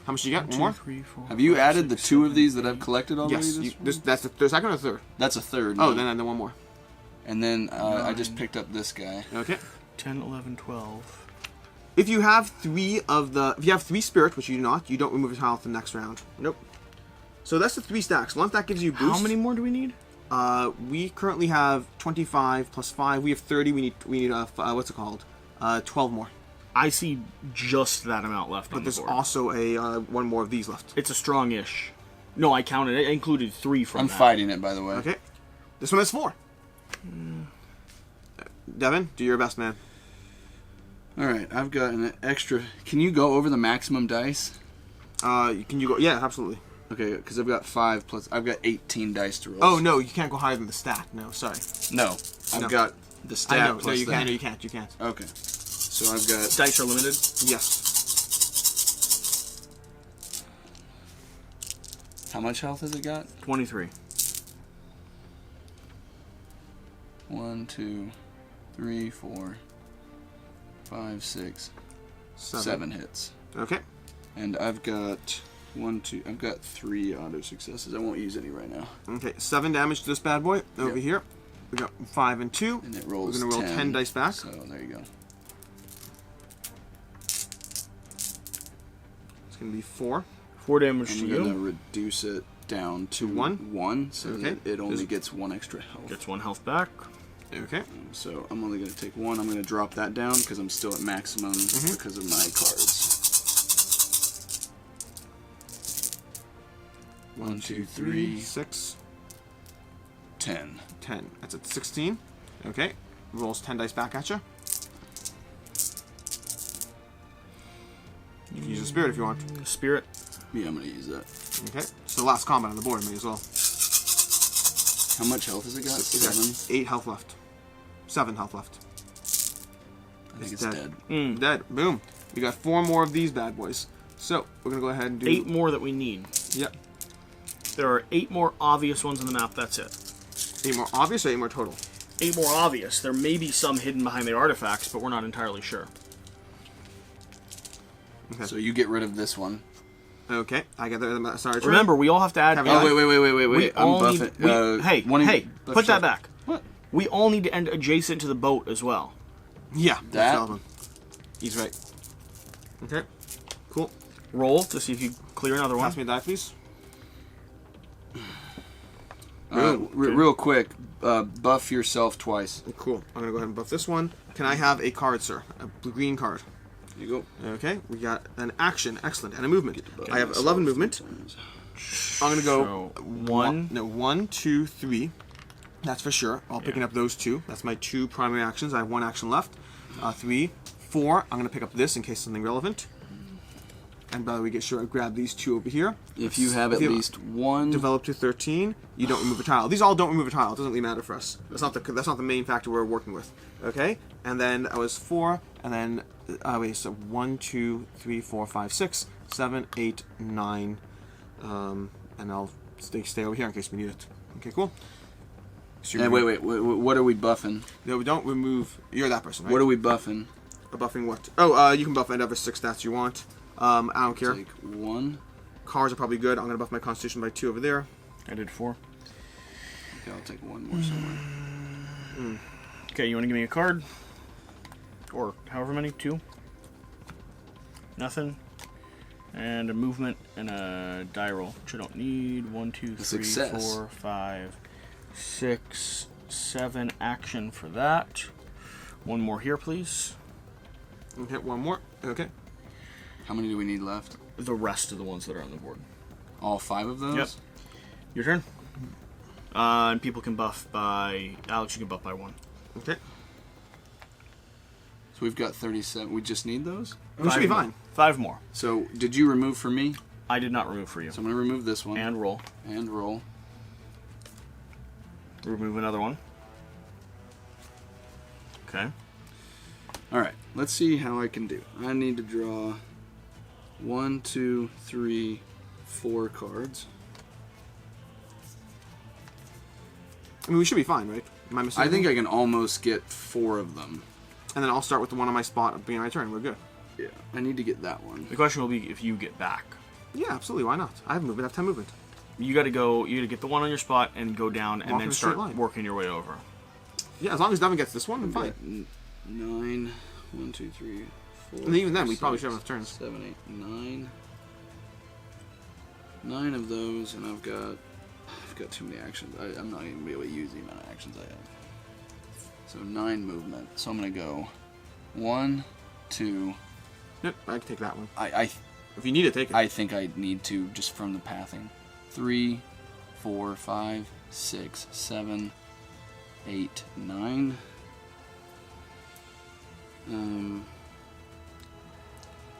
How much do you get? One more? 2, 3, 4, Have you 5, added 6, the 2 of 7, these that I've collected already? Yes. That's the second or third? That's a third. Oh, no. then one more. And then I just picked up this guy. Okay. 10, 11, 12. If you have if you have 3 spirit, which you do not, you don't remove a tile for the next round. Nope. So that's the 3 stacks. Once that gives you a boost. How many more do we need? We currently have 25 plus 5. We have 30. We need what's it called? 12 more. I see just that amount left on But the there's board. also a one more of these left. It's a strong-ish. No, I counted it. I included 3 from I'm that. fighting it, by the way. Okay. This one has 4. Devin, do your best, man. All right, I've got an extra. Can you go over the maximum dice? Can you go? Yeah, absolutely. Okay, because I've got 5 plus. I've got 18 dice to roll. Oh no, you can't go higher than the stat. No, sorry. No, I've No. got the stat I know. plus No, you that. can't. No, you can't. You can't. Okay, so I've got. Dice are limited. Yes. How much health has it got? 23. 1, 2, 3, 4, 5, 6, 7 hits. Okay. And I've got 1, 2. I've got 3 auto successes. I won't use any right now. Okay. 7 damage to this bad boy over here. We got 5 and 2. And it rolls. We're gonna roll 10 dice back. So there you go. It's gonna be 4. 4 damage I'm to gonna you. reduce it down to 1? so Okay. that it only gets 1 extra health. Gets 1 health back. Okay. So I'm only going to take 1. I'm going to drop that down because I'm still at maximum because of my cards. 1, 2, 3, 6, 10. 10. That's at 16. Okay. Rolls 10 dice back at you. You can use a spirit if you want. Spirit. Yeah, I'm going to use that. Okay. It's the last combat on the board, may as well. How much health has it got? It got 7? 8 health left. 7 health left. I think it's dead. dead. Dead. Boom. We got 4 more of these bad boys. So, we're going to go ahead and do... 8 more that we need. Yep. There are 8 more obvious ones on the map, that's it. 8 more obvious or 8 more total? 8 more obvious. There may be some hidden behind the artifacts, but we're not entirely sure. Okay. So you get rid of this one. Okay. I got the... Sorry. Remember, we all have to add... Have Oh, wait. We I'm all need, buffing. hey, buff put that yourself. back. What? We all need to end adjacent to the boat as well. Yeah. That? that's relevant. He's right. Okay. Cool. Roll to see if you clear another one. Pass me a die, please. Real quick, buff yourself twice. Cool. I'm going to go ahead and buff this one. Can I have a card, sir? A green card. Here you go. Okay. We got an action. Excellent. And a movement. buff I have myself 11 movement. I'm going to go... So, 1. No, 1, 2, 3. That's for sure. I'll picking up those 2. That's my 2 primary actions. I have 1 action left. 3, 4. I'm going to pick up this in case something relevant. And by the way, get sure I grab these 2 over here. If you have at least 1... Develop to 13. You don't remove a tile. These all don't remove a tile. It doesn't really matter for us. That's not the main factor we're working with. Okay. And then I was 4. And then wait. So 1, 2, 3, 4, 5, 6, 7, 8, 9. And I'll stay over here in case we need it. Okay. Cool. So And wait, what are we buffing? No, we don't remove. You're that person, right? What are we buffing? Buffing what? Oh, you can buff whatever 6 stats you want. I don't care. Take 1. Cars are probably good. I'm gonna buff my Constitution by 2 over there. I did 4. Okay, I'll take 1 more somewhere. Okay, you want to give me a card? Or however many? 2? Nothing. And a movement and a die roll, which I don't need. 1, 2, 3, success. 4, 5, 6, 7 action for that. 1 more here, please. Okay, 1 more. Okay. How many do we need left? The rest of the ones that are on the board. All 5 of those? Yep. Your turn. And people can buff by... Alex, you can buff by 1. Okay. So we've got 37. We just need those? We should be fine. 5 more. So, did you remove for me? I did not remove for you. So I'm going to remove this one. And roll. And roll. Remove another one. Okay. All right, let's see how I can do. I need to draw 1, 2, 3, 4 cards. I mean, we should be fine, right? Am I missing I think anything? I can almost get 4 of them. And then I'll start with the one on my spot at the beginning of my turn. We're good. Yeah, I need to get that one. The question will be if you get back. Yeah, absolutely. Why not? I have movement. I have 10 movement. You got to go. You got to get the one on your spot and go down, and Walk then in a straight start line. working your way over. Yeah, as long as Devin gets this one, I'm fine. 9, 1, 2, 3, 4. And even then, we 6, probably should have enough turns. 7, 8, 9. 9 of those, and I've got too many actions. I'm not even gonna be able to use the amount of actions I have. So 9 movement. So I'm gonna go 1, 2. Yep, I can take that one. If you need to take it. I think I need to just from the pathing. 3, 4, 5, 6, 7, 8, 9.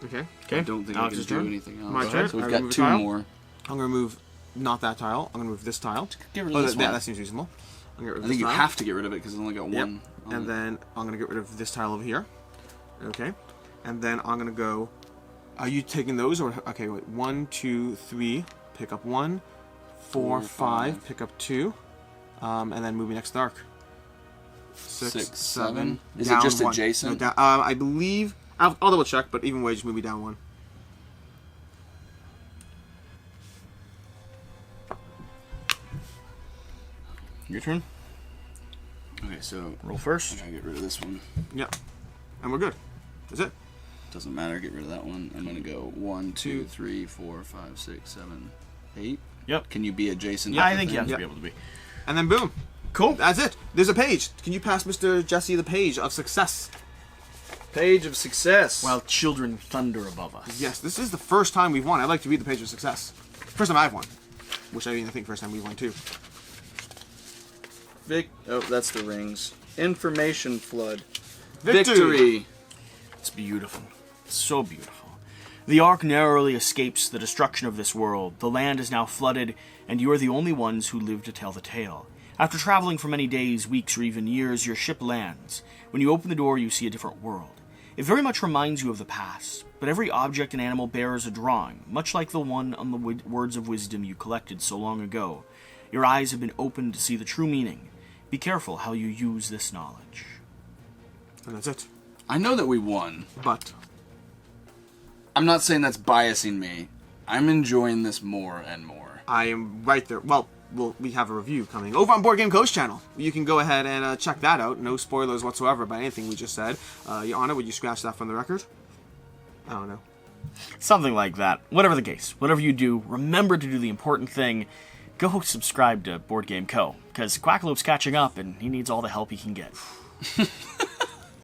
Okay. Okay. I don't think Alex's I can turn. do anything else. My turn. So we've I got remove a 2 tile. more. I'm going to move not that tile. I'm going to move this tile. Get rid of this one. That seems reasonable. I'm gonna get rid of I think this you tile. have to get rid of it because it's only got Yep. one. And then I'm going to get rid of this tile over here. Okay. And then I'm going to go... Are you taking those? Or okay, wait. 1, 2, 3. Pick up 1. 4, 5. Pick up 2. And then move me next to the arc. 6, 7. Is it down just 1. adjacent? No, I believe... I'll double check, but even way, just move me down 1. Your turn. Okay, so Roll I first. gotta get rid of this one. Yep. And we're good. That's it. Doesn't matter. Get rid of that one. I'm gonna go 1, 2, 3, 4, 5, 6, 7, 8. Yep. Can you be adjacent? Yeah, to I the think you have thing? to be able to be. And then boom. Cool. That's it. There's a page. Can you pass Mr. Jesse the page of success? Page of success. While children thunder above us. Yes, this is the first time we've won. I'd like to read the page of success. First time I've won. Which I think first time we've won too. Oh, that's the rings. Information flood. Victory. It's beautiful. It's so beautiful. The Ark narrowly escapes the destruction of this world. The land is now flooded, and you are the only ones who live to tell the tale. After traveling for many days, weeks, or even years, your ship lands. When you open the door, you see a different world. It very much reminds you of the past, but every object and animal bears a drawing, much like the one on the words of wisdom you collected so long ago. Your eyes have been opened to see the true meaning. Be careful how you use this knowledge. And that's it. I know that we won. But I'm not saying that's biasing me. I'm enjoying this more and more. I am right there. Well, we have a review coming over on Board Game Coach channel. You can go ahead and check that out. No spoilers whatsoever about anything we just said. Yana, would you scratch that from the record? I don't know. Something like that. Whatever the case, whatever you do, remember to do the important thing. Go subscribe to Board Game Co. Because Quackalope's catching up and he needs all the help he can get.